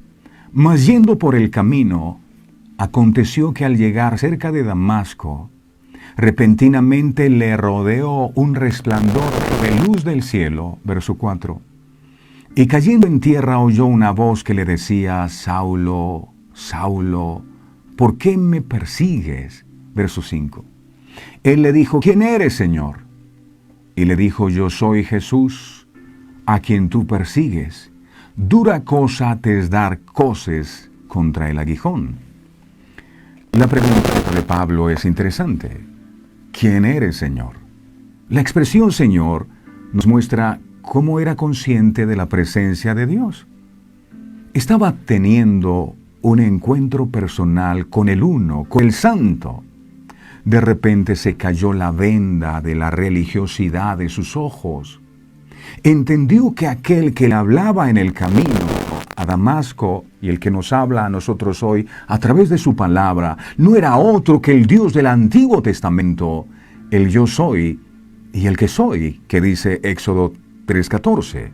Mas yendo por el camino, aconteció que al llegar cerca de Damasco, repentinamente le rodeó un resplandor de luz del cielo. Verso 4. Y cayendo en tierra oyó una voz que le decía, Saulo, Saulo, ¿por qué me persigues? Verso 5. Él le dijo, ¿quién eres, Señor? Y le dijo, yo soy Jesús, a quien tú persigues. Dura cosa te es dar coces contra el aguijón. La pregunta de Pablo es interesante. ¿Quién eres, Señor? La expresión Señor nos muestra cómo era consciente de la presencia de Dios. Estaba teniendo un encuentro personal con el Uno, con el Santo. De repente se cayó la venda de la religiosidad de sus ojos. Entendió que aquel que le hablaba en el camino a Damasco y el que nos habla a nosotros hoy a través de su palabra no era otro que el Dios del Antiguo Testamento, el yo soy y el que soy, que dice Éxodo 3:14.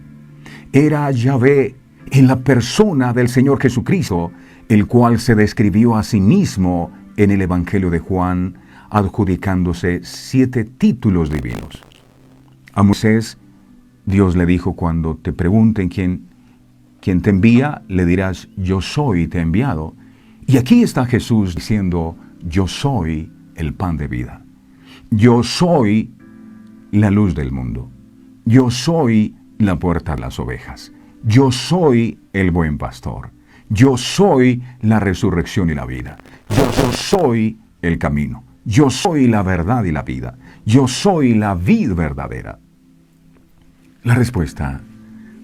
Era Yahvé en la persona del Señor Jesucristo, el cual se describió a sí mismo en el Evangelio de Juan, adjudicándose 7 títulos divinos. A Moisés, Dios le dijo, cuando te pregunten quién te envía, le dirás, yo soy, te he enviado. Y aquí está Jesús diciendo, yo soy el pan de vida. Yo soy la luz del mundo. Yo soy la puerta de las ovejas. Yo soy el buen pastor. Yo soy la resurrección y la vida. Yo soy el camino. Yo soy la verdad y la vida. Yo soy la vid verdadera. La respuesta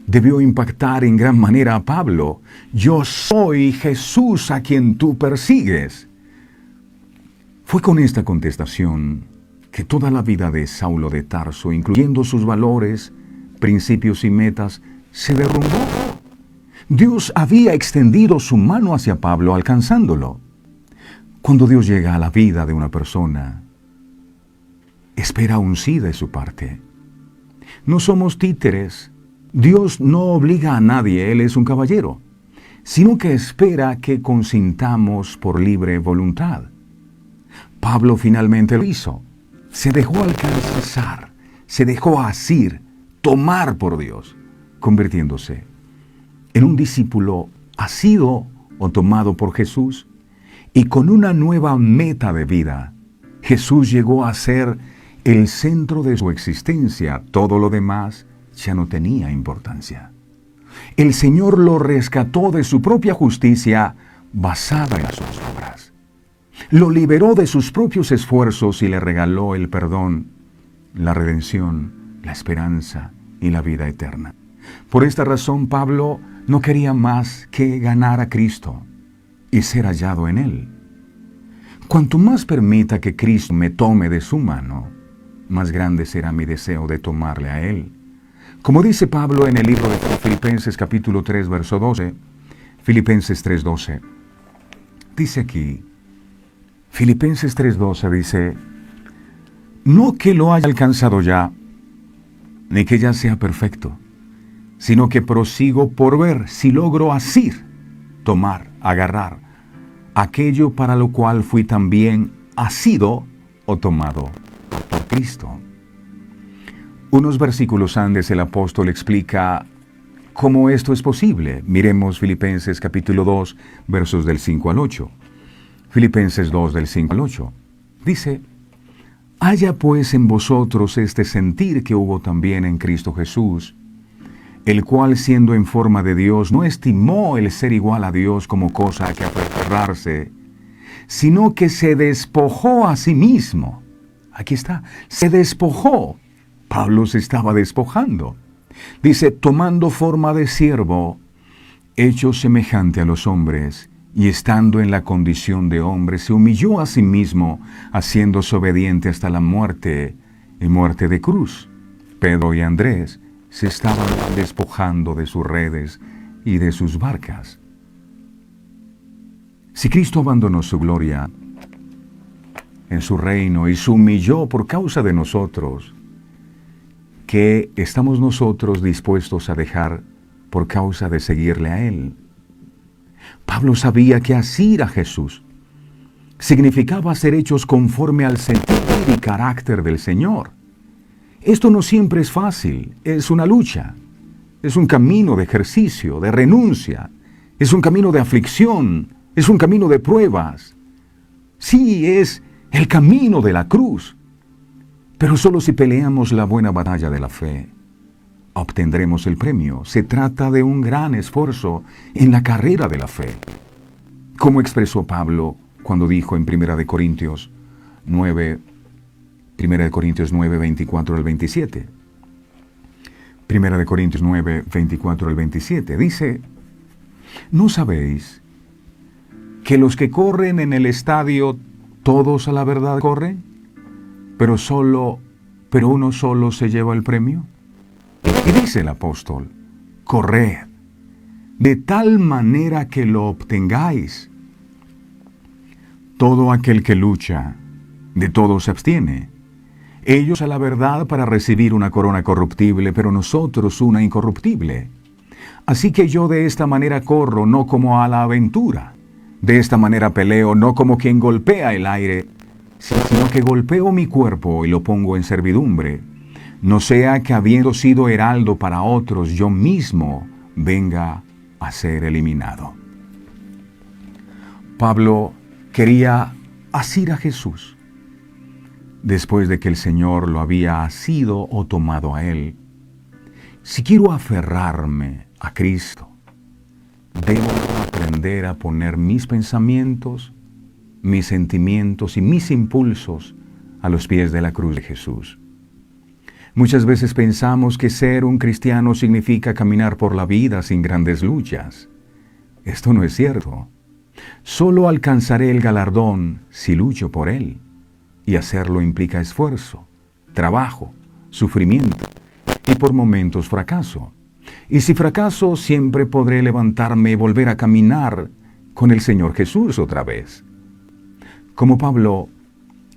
debió impactar en gran manera a Pablo. Yo soy Jesús a quien tú persigues. Fue con esta contestación que toda la vida de Saulo de Tarso, incluyendo sus valores, principios y metas, se derrumbó. Dios había extendido su mano hacia Pablo, alcanzándolo. Cuando Dios llega a la vida de una persona, espera un sí de su parte. No somos títeres. Dios no obliga a nadie, Él es un caballero, sino que espera que consintamos por libre voluntad. Pablo finalmente lo hizo. Se dejó alcanzar, se dejó asir, tomar por Dios, convirtiéndose en un discípulo asido o tomado por Jesús y con una nueva meta de vida Jesús llegó a ser el centro de su existencia. Todo lo demás ya no tenía importancia. El Señor lo rescató de su propia justicia basada en sus obras. Lo liberó de sus propios esfuerzos y le regaló el perdón, la redención, la esperanza y la vida eterna. Por esta razón, Pablo no quería más que ganar a Cristo y ser hallado en Él. Cuanto más permita que Cristo me tome de su mano, más grande será mi deseo de tomarle a Él. Como dice Pablo en el libro de Filipenses capítulo 3, verso 12, Filipenses 3:12, dice aquí, Filipenses 3:12 dice, no que lo haya alcanzado ya, ni que ya sea perfecto, sino que prosigo por ver si logro asir, tomar, agarrar, aquello para lo cual fui también asido o tomado por Cristo. Unos versículos antes el apóstol explica cómo esto es posible. Miremos Filipenses capítulo 2, versos del 5 al 8. Filipenses 2, del 5 al 8. Dice, haya pues en vosotros este sentir que hubo también en Cristo Jesús, el cual siendo en forma de Dios no estimó el ser igual a Dios como cosa a que aferrarse, sino que se despojó a sí mismo. Aquí está, se despojó. Pablo se estaba despojando. Dice, tomando forma de siervo, hecho semejante a los hombres, y estando en la condición de hombre, se humilló a sí mismo, haciéndose obediente hasta la muerte, y muerte de cruz. Pedro y Andrés se estaban despojando de sus redes y de sus barcas. Si Cristo abandonó su gloria en su reino y se humilló por causa de nosotros, ¿qué estamos nosotros dispuestos a dejar por causa de seguirle a Él? Pablo sabía que asir a Jesús significaba ser hechos conforme al sentir y carácter del Señor. Esto no siempre es fácil, es una lucha, es un camino de ejercicio, de renuncia, es un camino de aflicción, es un camino de pruebas. Sí, es el camino de la cruz, pero solo si peleamos la buena batalla de la fe, obtendremos el premio. Se trata de un gran esfuerzo en la carrera de la fe. Como expresó Pablo cuando dijo en 1 Corintios 9, 24 al 27. 1 Corintios 9, 24 al 27. Dice, ¿no sabéis que los que corren en el estadio, todos a la verdad corren, pero uno solo se lleva el premio? Y dice el apóstol, corred de tal manera que lo obtengáis. Todo aquel que lucha, de todo se abstiene. Ellos a la verdad para recibir una corona corruptible, pero nosotros una incorruptible. Así que yo de esta manera corro, no como a la aventura. De esta manera peleo, no como quien golpea el aire, sino que golpeo mi cuerpo y lo pongo en servidumbre. No sea que habiendo sido heraldo para otros, yo mismo venga a ser eliminado. Pablo quería asir a Jesús. Después de que el Señor lo había asido o tomado a Él, si quiero aferrarme a Cristo, debo aprender a poner mis pensamientos, mis sentimientos y mis impulsos a los pies de la cruz de Jesús. Muchas veces pensamos que ser un cristiano significa caminar por la vida sin grandes luchas. Esto no es cierto. Solo alcanzaré el galardón si lucho por él. Y hacerlo implica esfuerzo, trabajo, sufrimiento y por momentos fracaso. Y si fracaso, siempre podré levantarme y volver a caminar con el Señor Jesús otra vez. Como Pablo,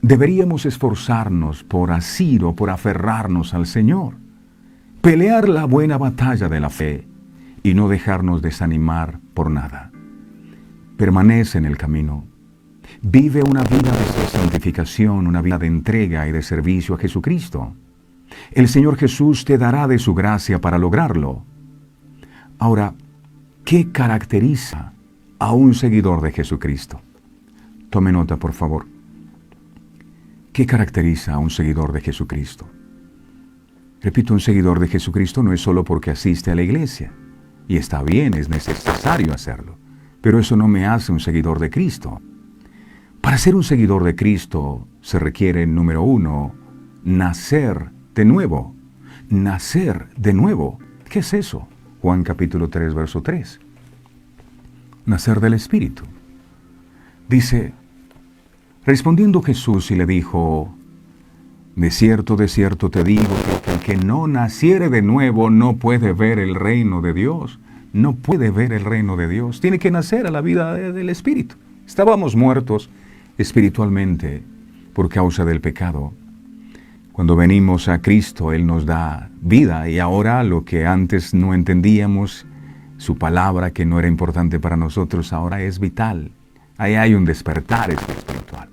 deberíamos esforzarnos por asir o por aferrarnos al Señor, pelear la buena batalla de la fe y no dejarnos desanimar por nada. Permanece en el camino. Vive una vida de santificación, una vida de entrega y de servicio a Jesucristo. El Señor Jesús te dará de su gracia para lograrlo. Ahora, ¿qué caracteriza a un seguidor de Jesucristo? Tome nota, por favor. ¿Qué caracteriza a un seguidor de Jesucristo? Repito, un seguidor de Jesucristo no es solo porque asiste a la iglesia. Y está bien, es necesario hacerlo. Pero eso no me hace un seguidor de Cristo. Para ser un seguidor de Cristo se requiere, número 1, nacer de nuevo. Nacer de nuevo. ¿Qué es eso? Juan capítulo 3, verso 3. Nacer del Espíritu. Dice, respondiendo Jesús y le dijo, de cierto te digo que el que no naciere de nuevo no puede ver el reino de Dios. No puede ver el reino de Dios. Tiene que nacer a la vida del Espíritu. Estábamos muertos espiritualmente por causa del pecado. Cuando venimos a Cristo, Él nos da vida y ahora lo que antes no entendíamos, su palabra que no era importante para nosotros, ahora es vital. Ahí hay un despertar espiritual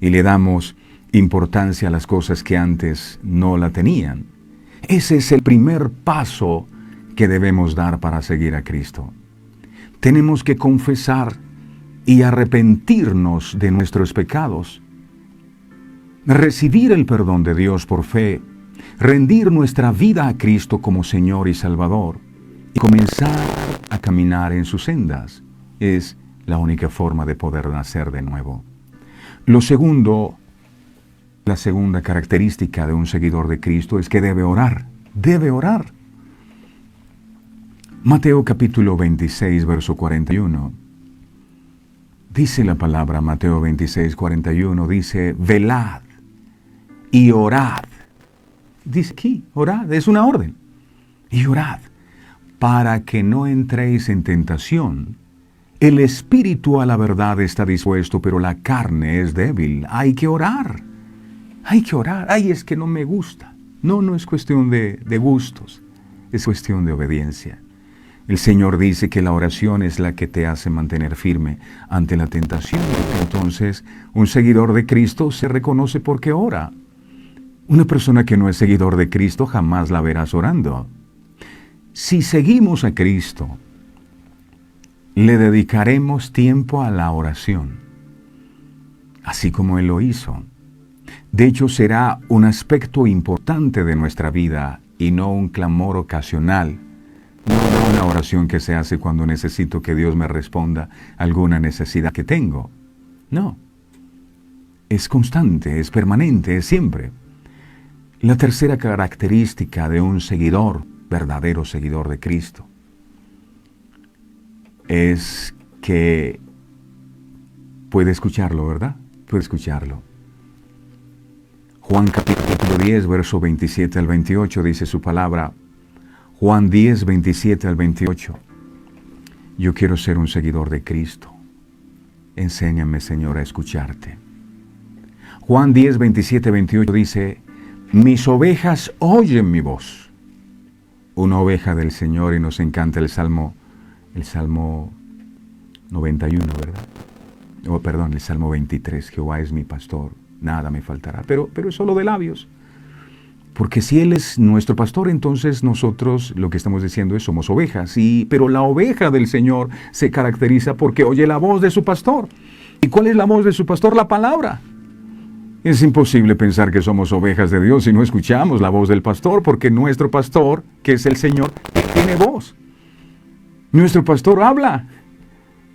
y le damos importancia a las cosas que antes no la tenían. Ese es el primer paso que debemos dar para seguir a Cristo. Tenemos que confesar y arrepentirnos de nuestros pecados, recibir el perdón de Dios por fe, rendir nuestra vida a Cristo como Señor y Salvador y comenzar a caminar en sus sendas. Es la única forma de poder nacer de nuevo. Lo segundo, la segunda característica de un seguidor de Cristo es que debe orar. Debe orar. Mateo capítulo 26, verso 41. Dice la palabra, Mateo 26, 41, dice, velad y orad. Dice aquí, orad, es una orden. Y orad, para que no entréis en tentación. El espíritu a la verdad está dispuesto, pero la carne es débil. Hay que orar. Hay que orar. Ay, es que no me gusta. No es cuestión de gustos. Es cuestión de obediencia. El Señor dice que la oración es la que te hace mantener firme ante la tentación. Entonces, un seguidor de Cristo se reconoce porque ora. Una persona que no es seguidor de Cristo jamás la verás orando. Si seguimos a Cristo, le dedicaremos tiempo a la oración, así como Él lo hizo. De hecho, será un aspecto importante de nuestra vida y no un clamor ocasional. No una oración que se hace cuando necesito que Dios me responda alguna necesidad que tengo. No. Es constante, es permanente, es siempre. La tercera característica de un seguidor, verdadero seguidor de Cristo, es que puede escucharlo, ¿verdad? Puede escucharlo. Juan capítulo 10, verso 27 al 28 dice su palabra. Juan 10, 27 al 28. Yo quiero ser un seguidor de Cristo. Enséñame, Señor, a escucharte. Juan 10, 27, 28 dice, mis ovejas oyen mi voz. Una oveja del Señor, y nos encanta el Salmo 91, ¿verdad? El Salmo 23, Jehová es mi pastor, nada me faltará. Pero es solo de labios. Porque si Él es nuestro pastor, entonces nosotros lo que estamos diciendo es somos ovejas. Pero la oveja del Señor se caracteriza porque oye la voz de su pastor. ¿Y cuál es la voz de su pastor? La palabra. Es imposible pensar que somos ovejas de Dios si no escuchamos la voz del pastor, porque nuestro pastor, que es el Señor, tiene voz. Nuestro pastor habla.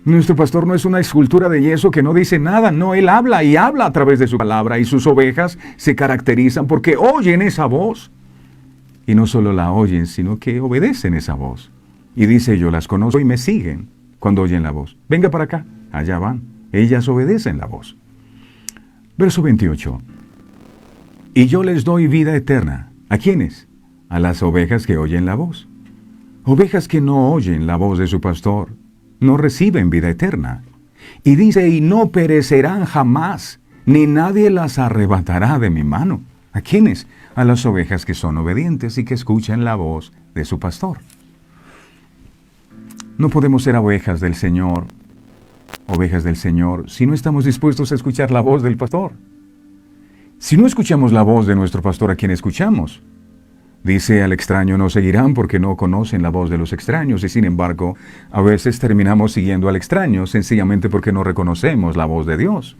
Nuestro pastor no es una escultura de yeso que no dice nada, no, Él habla y habla a través de su palabra, y sus ovejas se caracterizan porque oyen esa voz. Y no solo la oyen, sino que obedecen esa voz. Y dice, yo las conozco y me siguen cuando oyen la voz. Venga para acá, allá van. Ellas obedecen la voz. Verso 28. Y yo les doy vida eterna. ¿A quiénes? A las ovejas que oyen la voz. Ovejas que no oyen la voz de su pastor no reciben vida eterna. Y dice, y no perecerán jamás, ni nadie las arrebatará de mi mano. ¿A quiénes? A las ovejas que son obedientes y que escuchan la voz de su pastor. No podemos ser ovejas del Señor, si no estamos dispuestos a escuchar la voz del pastor. Si no escuchamos la voz de nuestro pastor, ¿a quién escuchamos? Dice, al extraño no seguirán porque no conocen la voz de los extraños, y sin embargo, a veces terminamos siguiendo al extraño sencillamente porque no reconocemos la voz de Dios.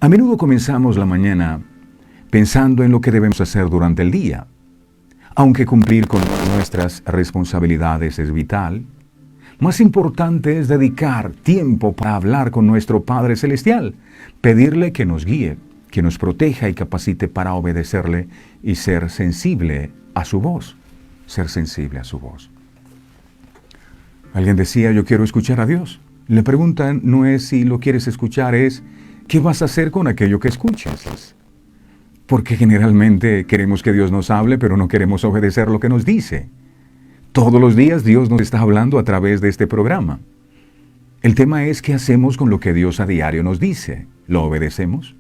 A menudo comenzamos la mañana pensando en lo que debemos hacer durante el día. Aunque cumplir con nuestras responsabilidades es vital, más importante es dedicar tiempo para hablar con nuestro Padre Celestial, pedirle que nos guíe, que nos proteja y capacite para obedecerle y ser sensible a su voz. Ser sensible a su voz. Alguien decía, yo quiero escuchar a Dios. La pregunta no es si lo quieres escuchar, es ¿qué vas a hacer con aquello que escuchas? Porque generalmente queremos que Dios nos hable, pero no queremos obedecer lo que nos dice. Todos los días Dios nos está hablando a través de este programa. El tema es qué hacemos con lo que Dios a diario nos dice. ¿Lo obedecemos?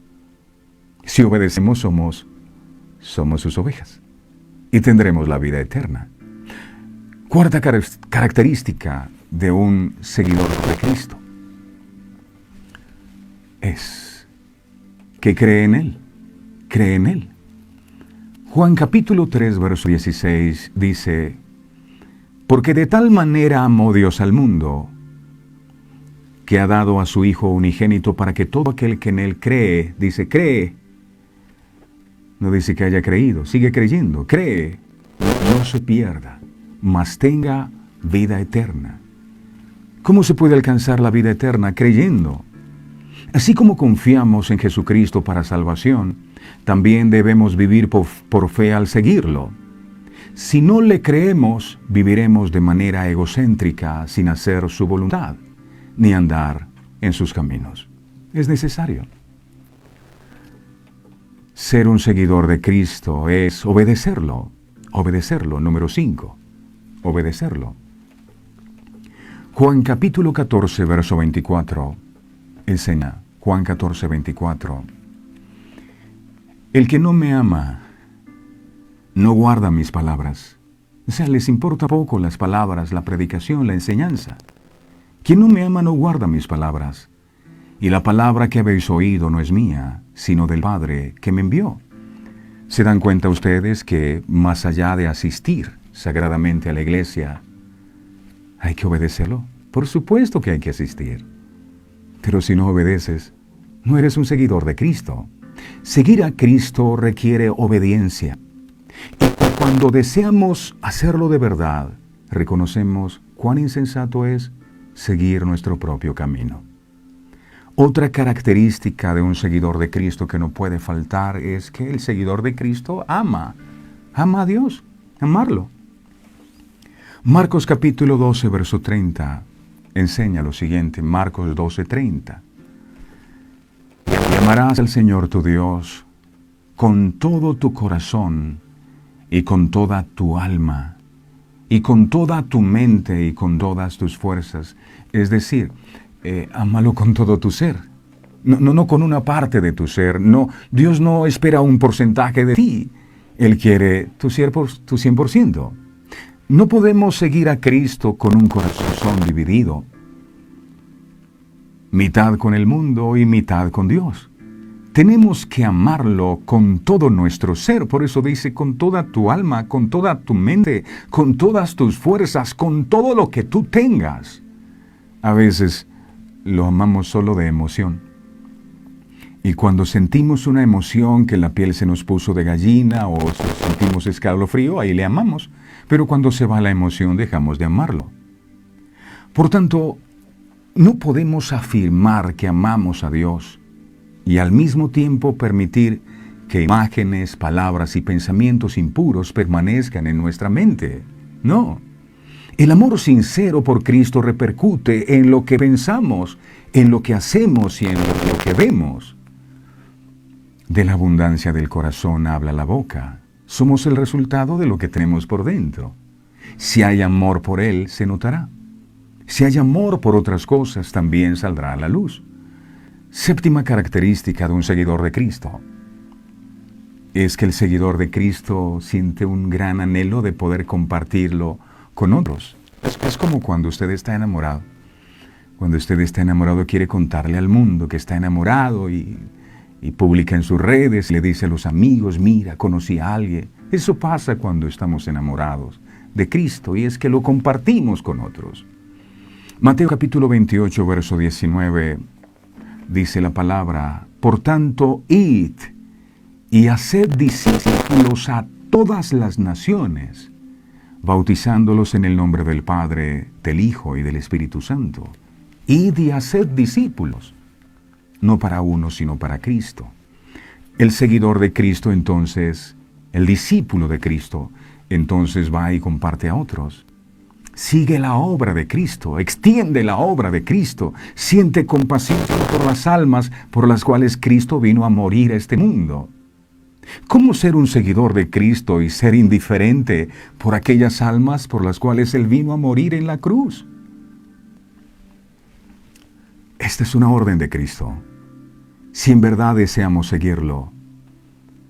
Si obedecemos, somos sus ovejas y tendremos la vida eterna. Cuarta característica de un seguidor de Cristo es que cree en Él. Cree en Él. Juan capítulo 3, verso 16 dice, porque de tal manera amó Dios al mundo, que ha dado a su Hijo unigénito para que todo aquel que en Él cree, dice cree, no dice que haya creído, sigue creyendo, cree, no se pierda, mas tenga vida eterna. ¿Cómo se puede alcanzar la vida eterna? Creyendo. Así como confiamos en Jesucristo para salvación, también debemos vivir por fe al seguirlo. Si no le creemos, viviremos de manera egocéntrica, sin hacer su voluntad, ni andar en sus caminos. Es necesario. Ser un seguidor de Cristo es obedecerlo. Obedecerlo. Número 5. Obedecerlo. Juan capítulo 14, verso 24, enseña. Juan 14, 24. El que no me ama, no guarda mis palabras. O sea, les importa poco las palabras, la predicación, la enseñanza. Quien no me ama no guarda mis palabras. Y la palabra que habéis oído no es mía, sino del Padre que me envió. ¿Se dan cuenta ustedes que más allá de asistir sagradamente a la iglesia, hay que obedecerlo? Por supuesto que hay que asistir. Pero si no obedeces, no eres un seguidor de Cristo. Seguir a Cristo requiere obediencia. Y cuando deseamos hacerlo de verdad, reconocemos cuán insensato es seguir nuestro propio camino. Otra característica de un seguidor de Cristo que no puede faltar es que el seguidor de Cristo ama a Dios, amarlo. Marcos capítulo 12, verso 30, enseña lo siguiente, Marcos 12, 30. Y amarás al Señor tu Dios con todo tu corazón y con toda tu alma y con toda tu mente y con todas tus fuerzas. Es decir, ámalo con todo tu ser. No con una parte de tu ser. No, Dios no espera un porcentaje de ti. Él quiere tu 100%. No podemos seguir a Cristo con un corazón dividido. Mitad con el mundo y mitad con Dios. Tenemos que amarlo con todo nuestro ser. Por eso dice con toda tu alma, con toda tu mente, con todas tus fuerzas, con todo lo que tú tengas. A veces lo amamos solo de emoción. Y cuando sentimos una emoción que la piel se nos puso de gallina o sentimos escalofrío, ahí le amamos. Pero cuando se va la emoción dejamos de amarlo. Por tanto, no podemos afirmar que amamos a Dios y al mismo tiempo permitir que imágenes, palabras y pensamientos impuros permanezcan en nuestra mente. No. El amor sincero por Cristo repercute en lo que pensamos, en lo que hacemos y en lo que vemos. De la abundancia del corazón habla la boca. Somos el resultado de lo que tenemos por dentro. Si hay amor por Él, se notará. Si hay amor por otras cosas, también saldrá a la luz. Séptima característica de un seguidor de Cristo es que el seguidor de Cristo siente un gran anhelo de poder compartirlo con otros. Es como cuando usted está enamorado. Cuando usted está enamorado quiere contarle al mundo que está enamorado y publica en sus redes, le dice a los amigos, mira, conocí a alguien. Eso pasa cuando estamos enamorados de Cristo y es que lo compartimos con otros. Mateo capítulo 28, verso 19, dice la palabra, por tanto, id y haced discípulos a todas las naciones, bautizándolos en el nombre del Padre, del Hijo y del Espíritu Santo. Id y haced discípulos, no para uno, sino para Cristo. El seguidor de Cristo, entonces, el discípulo de Cristo, entonces va y comparte a otros. Sigue la obra de Cristo, extiende la obra de Cristo, siente compasión por las almas por las cuales Cristo vino a morir a este mundo. ¿Cómo ser un seguidor de Cristo y ser indiferente por aquellas almas por las cuales Él vino a morir en la cruz? Esta es una orden de Cristo. Si en verdad deseamos seguirlo,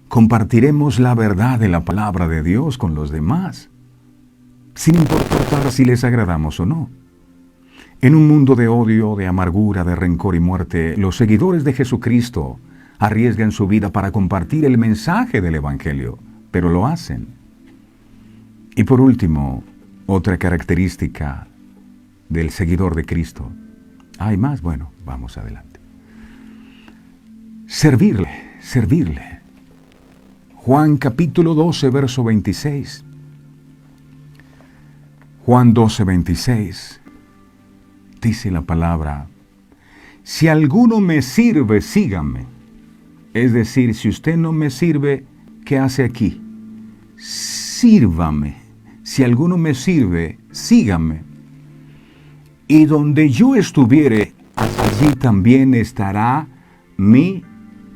compartiremos la verdad de la palabra de Dios con los demás, sin importar si les agradamos o no. En un mundo de odio, de amargura, de rencor y muerte, los seguidores de Jesucristo arriesgan su vida para compartir el mensaje del Evangelio, pero lo hacen. Y por último, otra característica del seguidor de Cristo. ¿Hay más? Bueno, vamos adelante. Servirle. Juan capítulo 12, verso 26. Juan 12, 26. Dice la palabra, si alguno me sirve, sígame. Es decir, si usted no me sirve, ¿qué hace aquí? Sírvame. Si alguno me sirve, sígame. Y donde yo estuviere, allí también estará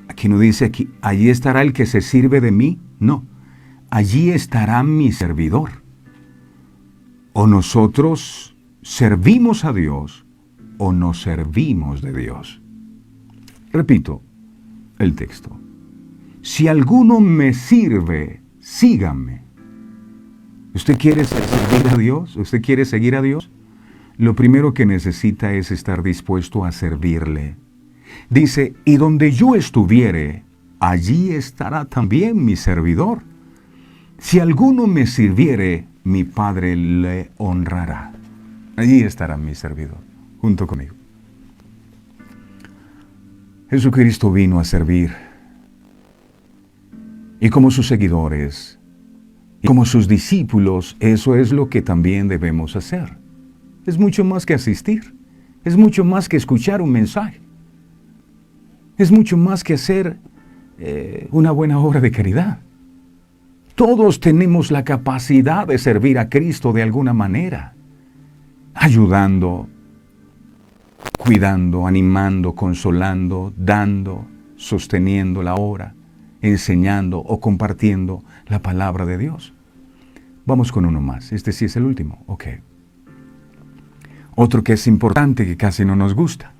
aquí no dice aquí, allí estará el que se sirve de mí. No, allí estará mi servidor. O nosotros servimos a Dios, o nos servimos de Dios. Repito el texto. Si alguno me sirve, sígame. ¿Usted quiere servir a Dios? ¿Usted quiere seguir a Dios? Lo primero que necesita es estar dispuesto a servirle. Dice, y donde yo estuviere, allí estará también mi servidor. Si alguno me sirviere, mi Padre le honrará. Allí estará mi servidor, junto conmigo. Jesucristo vino a servir. Y como sus seguidores, y como sus discípulos, eso es lo que también debemos hacer. Es mucho más que asistir. Es mucho más que escuchar un mensaje. Es mucho más que hacer una buena obra de caridad. Todos tenemos la capacidad de servir a Cristo de alguna manera. Ayudando, cuidando, animando, consolando, dando, sosteniendo la obra, enseñando o compartiendo la palabra de Dios. Vamos con uno más. Este sí es el último. Ok. Otro que es importante, que casi no nos gusta,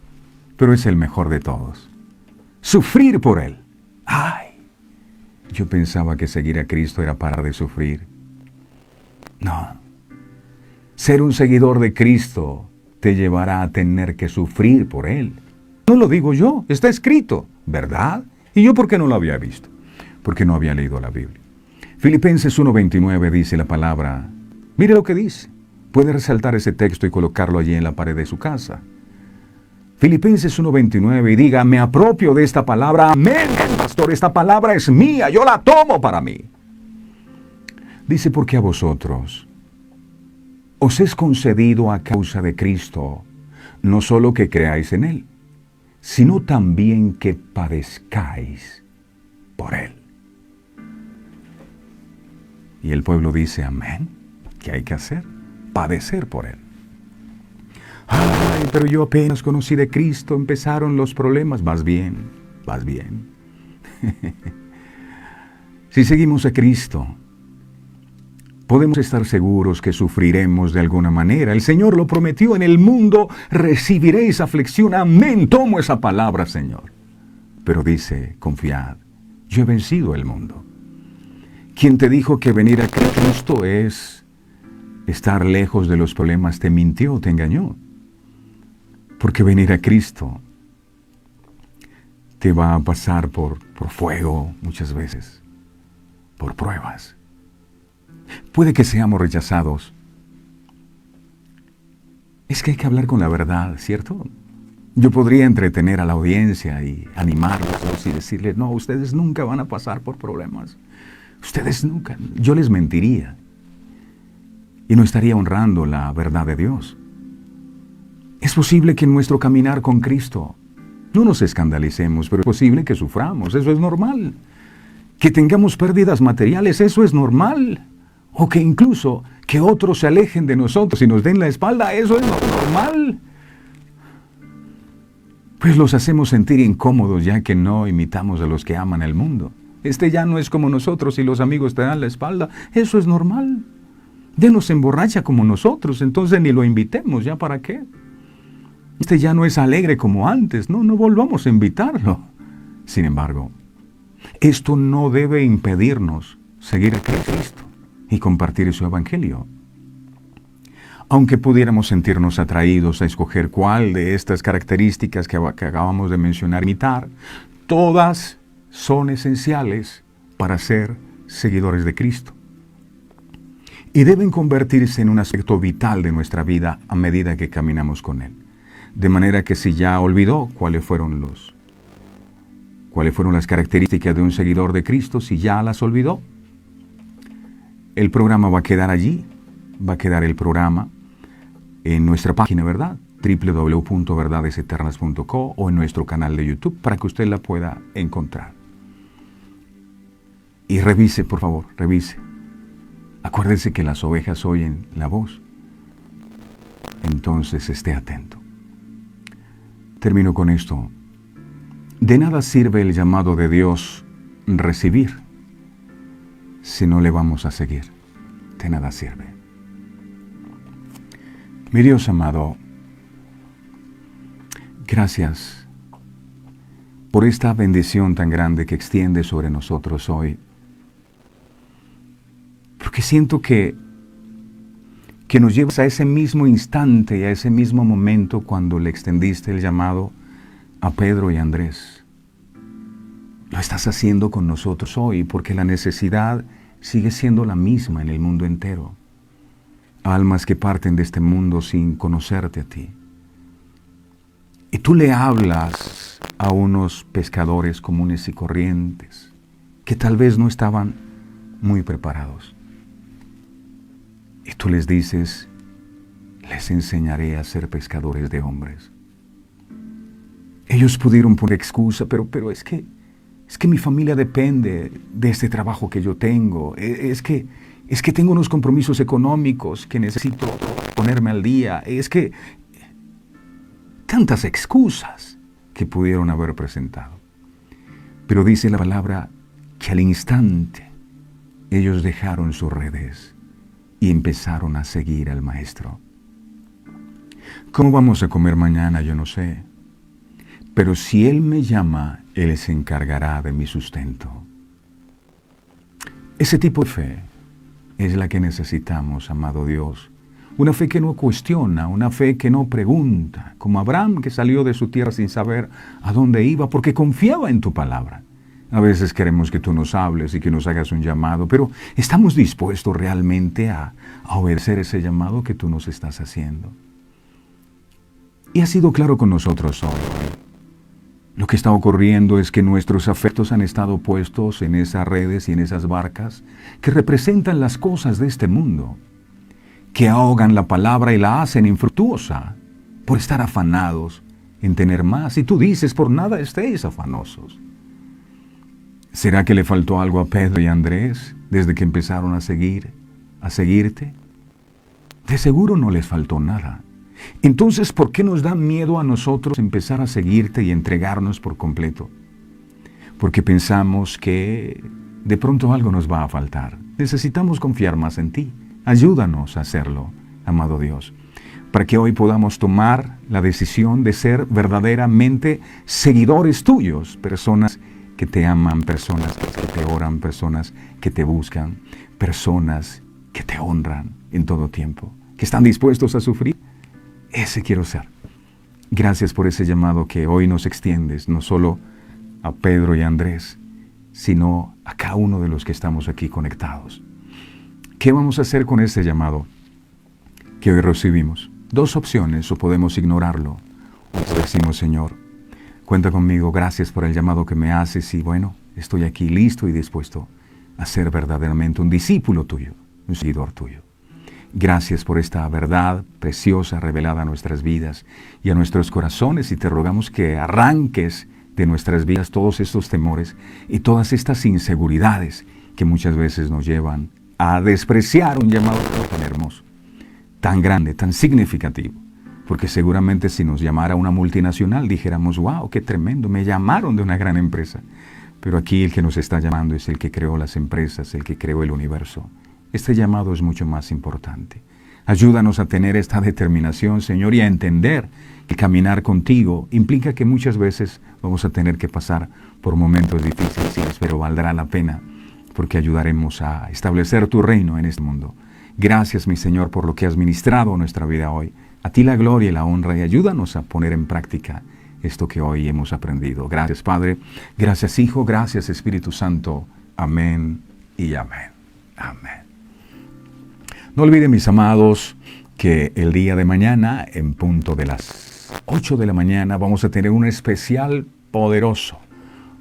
pero es el mejor de todos. Sufrir por Él. ¡Ay! Yo pensaba que seguir a Cristo era parar de sufrir. No. Ser un seguidor de Cristo te llevará a tener que sufrir por Él. No lo digo yo, está escrito, ¿verdad? ¿Y yo por qué no lo había visto? Porque no había leído la Biblia. Filipenses 1:29 dice la palabra. Mire lo que dice. Puede resaltar ese texto y colocarlo allí en la pared de su casa. Filipenses 1:29 y diga, me apropio de esta palabra. Amén, pastor, esta palabra es mía, yo la tomo para mí. Dice, porque a vosotros os es concedido a causa de Cristo, no solo que creáis en Él, sino también que padezcáis por Él. Y el pueblo dice, amén, ¿qué hay que hacer? Padecer por Él. Ay, pero yo apenas conocí de Cristo, empezaron los problemas. Vas bien. Si seguimos a Cristo, podemos estar seguros que sufriremos de alguna manera. El Señor lo prometió, en el mundo recibiréis aflicción. Amén, tomo esa palabra, Señor. Pero dice, confiad, yo he vencido el mundo. Quien te dijo que venir a Cristo es estar lejos de los problemas, te mintió, te engañó. Porque venir a Cristo te va a pasar por fuego muchas veces, por pruebas. Puede que seamos rechazados. Es que hay que hablar con la verdad, ¿cierto? Yo podría entretener a la audiencia y animarlos y decirles, no, ustedes nunca van a pasar por problemas. Ustedes nunca. Yo les mentiría. Y no estaría honrando la verdad de Dios. Es posible que en nuestro caminar con Cristo no nos escandalicemos, pero es posible que suframos, eso es normal. Que tengamos pérdidas materiales, eso es normal. O que incluso que otros se alejen de nosotros y nos den la espalda, eso es normal. Pues los hacemos sentir incómodos ya que no imitamos a los que aman el mundo. Este ya no es como nosotros y los amigos te dan la espalda, eso es normal. Ya no se emborracha como nosotros, entonces ni lo invitemos, ¿ya para qué? Este ya no es alegre como antes, no volvamos a invitarlo. Sin embargo, esto no debe impedirnos seguir a Cristo y compartir su evangelio. Aunque pudiéramos sentirnos atraídos a escoger cuál de estas características que acabamos de mencionar imitar, todas son esenciales para ser seguidores de Cristo. Y deben convertirse en un aspecto vital de nuestra vida a medida que caminamos con Él. De manera que si ya olvidó cuáles fueron las características de un seguidor de Cristo, si ya las olvidó, el programa va a quedar allí, va a quedar el programa en nuestra página, ¿verdad? www.verdadeseternas.co o en nuestro canal de YouTube para que usted la pueda encontrar. Y revise, por favor, revise. Acuérdese que las ovejas oyen la voz. Entonces esté atento. Termino con esto. De nada sirve el llamado de Dios recibir si no le vamos a seguir. De nada sirve. Mi Dios amado, gracias por esta bendición tan grande que extiende sobre nosotros hoy. Porque siento que nos llevas a ese mismo instante y a ese mismo momento cuando le extendiste el llamado a Pedro y Andrés. Lo estás haciendo con nosotros hoy porque la necesidad sigue siendo la misma en el mundo entero. Almas que parten de este mundo sin conocerte a ti. Y tú le hablas a unos pescadores comunes y corrientes que tal vez no estaban muy preparados. Y tú les dices, les enseñaré a ser pescadores de hombres. Ellos pudieron poner excusa, pero es que mi familia depende de este trabajo que yo tengo. Es que tengo unos compromisos económicos que necesito ponerme al día. Es que tantas excusas que pudieron haber presentado. Pero dice la palabra que al instante ellos dejaron sus redes y empezaron a seguir al Maestro. ¿Cómo vamos a comer mañana? Yo no sé. Pero si Él me llama, Él se encargará de mi sustento. Ese tipo de fe es la que necesitamos, amado Dios. Una fe que no cuestiona, una fe que no pregunta, como Abraham que salió de su tierra sin saber a dónde iba, porque confiaba en tu palabra. A veces queremos que tú nos hables y que nos hagas un llamado, pero ¿estamos dispuestos realmente a obedecer ese llamado que tú nos estás haciendo? Y has sido claro con nosotros hoy. Lo que está ocurriendo es que nuestros afectos han estado puestos en esas redes y en esas barcas que representan las cosas de este mundo, que ahogan la palabra y la hacen infructuosa por estar afanados en tener más. Y tú dices, por nada estéis afanosos. ¿Será que le faltó algo a Pedro y a Andrés desde que empezaron a seguirte? De seguro no les faltó nada. Entonces, ¿por qué nos da miedo a nosotros empezar a seguirte y entregarnos por completo? Porque pensamos que de pronto algo nos va a faltar. Necesitamos confiar más en ti. Ayúdanos a hacerlo, amado Dios, para que hoy podamos tomar la decisión de ser verdaderamente seguidores tuyos, personas que te aman, personas que te oran, personas que te buscan, personas que te honran en todo tiempo, que están dispuestos a sufrir. Ese quiero ser. Gracias por ese llamado que hoy nos extiendes, no solo a Pedro y a Andrés, sino a cada uno de los que estamos aquí conectados. ¿Qué vamos a hacer con ese llamado que hoy recibimos? Dos opciones, o podemos ignorarlo, Te decimos, Señor, cuenta conmigo, gracias por el llamado que me haces y bueno, estoy aquí listo y dispuesto a ser verdaderamente un discípulo tuyo, un seguidor tuyo. Gracias por esta verdad preciosa revelada a nuestras vidas y a nuestros corazones, y te rogamos que arranques de nuestras vidas todos estos temores y todas estas inseguridades que muchas veces nos llevan a despreciar un llamado tan hermoso, tan grande, tan significativo. Porque seguramente si nos llamara una multinacional dijéramos, wow, qué tremendo, me llamaron de una gran empresa. Pero aquí el que nos está llamando es el que creó las empresas, el que creó el universo. Este llamado es mucho más importante. Ayúdanos a tener esta determinación, Señor, y a entender que caminar contigo implica que muchas veces vamos a tener que pasar por momentos difíciles, pero valdrá la pena porque ayudaremos a establecer tu reino en este mundo. Gracias, mi Señor, por lo que has ministrado a nuestra vida hoy. A ti la gloria y la honra, y ayúdanos a poner en práctica esto que hoy hemos aprendido. Gracias, Padre. Gracias, Hijo. Gracias, Espíritu Santo. Amén y amén. Amén. No olviden, mis amados, que el día de mañana, en punto de las 8 de la mañana, vamos a tener un especial poderoso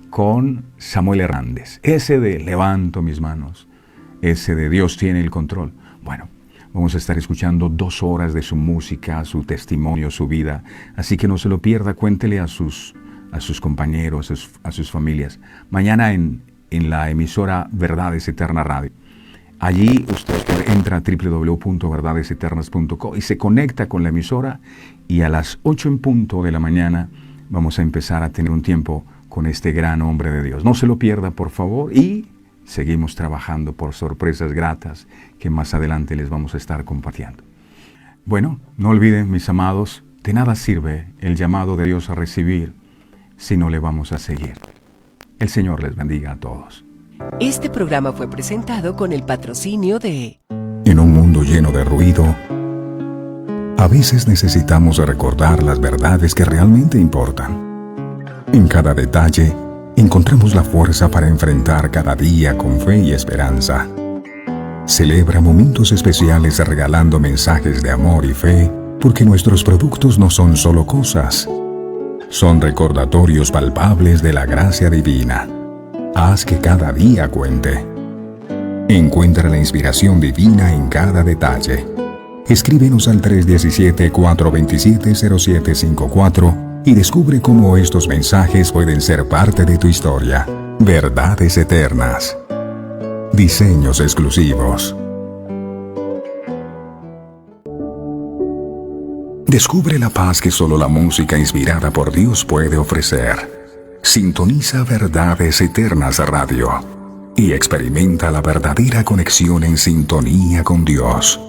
con Samuel Hernández. Ese de levanto mis manos, ese de Dios tiene el control. Bueno, vamos a estar escuchando 2 horas de su música, su testimonio, su vida. Así que no se lo pierda, cuéntele a sus compañeros, a sus familias. Mañana en la emisora Verdades Eternas Radio. Allí usted entra a www.verdadeseternas.co y se conecta con la emisora, y a las 8 en punto de la mañana vamos a empezar a tener un tiempo con este gran hombre de Dios. No se lo pierda, por favor, y seguimos trabajando por sorpresas gratas que más adelante les vamos a estar compartiendo. Bueno, no olviden, mis amados, de nada sirve el llamado de Dios a recibir si no le vamos a seguir. El Señor les bendiga a todos. Este programa fue presentado con el patrocinio de... En un mundo lleno de ruido, a veces necesitamos recordar las verdades que realmente importan. En cada detalle, encontramos la fuerza para enfrentar cada día con fe y esperanza. Celebra momentos especiales regalando mensajes de amor y fe, porque nuestros productos no son solo cosas, son recordatorios palpables de la gracia divina. Haz que cada día cuente. Encuentra la inspiración divina en cada detalle. Escríbenos al 317-427-0754 y descubre cómo estos mensajes pueden ser parte de tu historia. Verdades eternas. Diseños exclusivos. Descubre la paz que solo la música inspirada por Dios puede ofrecer. Sintoniza Verdades Eternas Radio y experimenta la verdadera conexión en sintonía con Dios.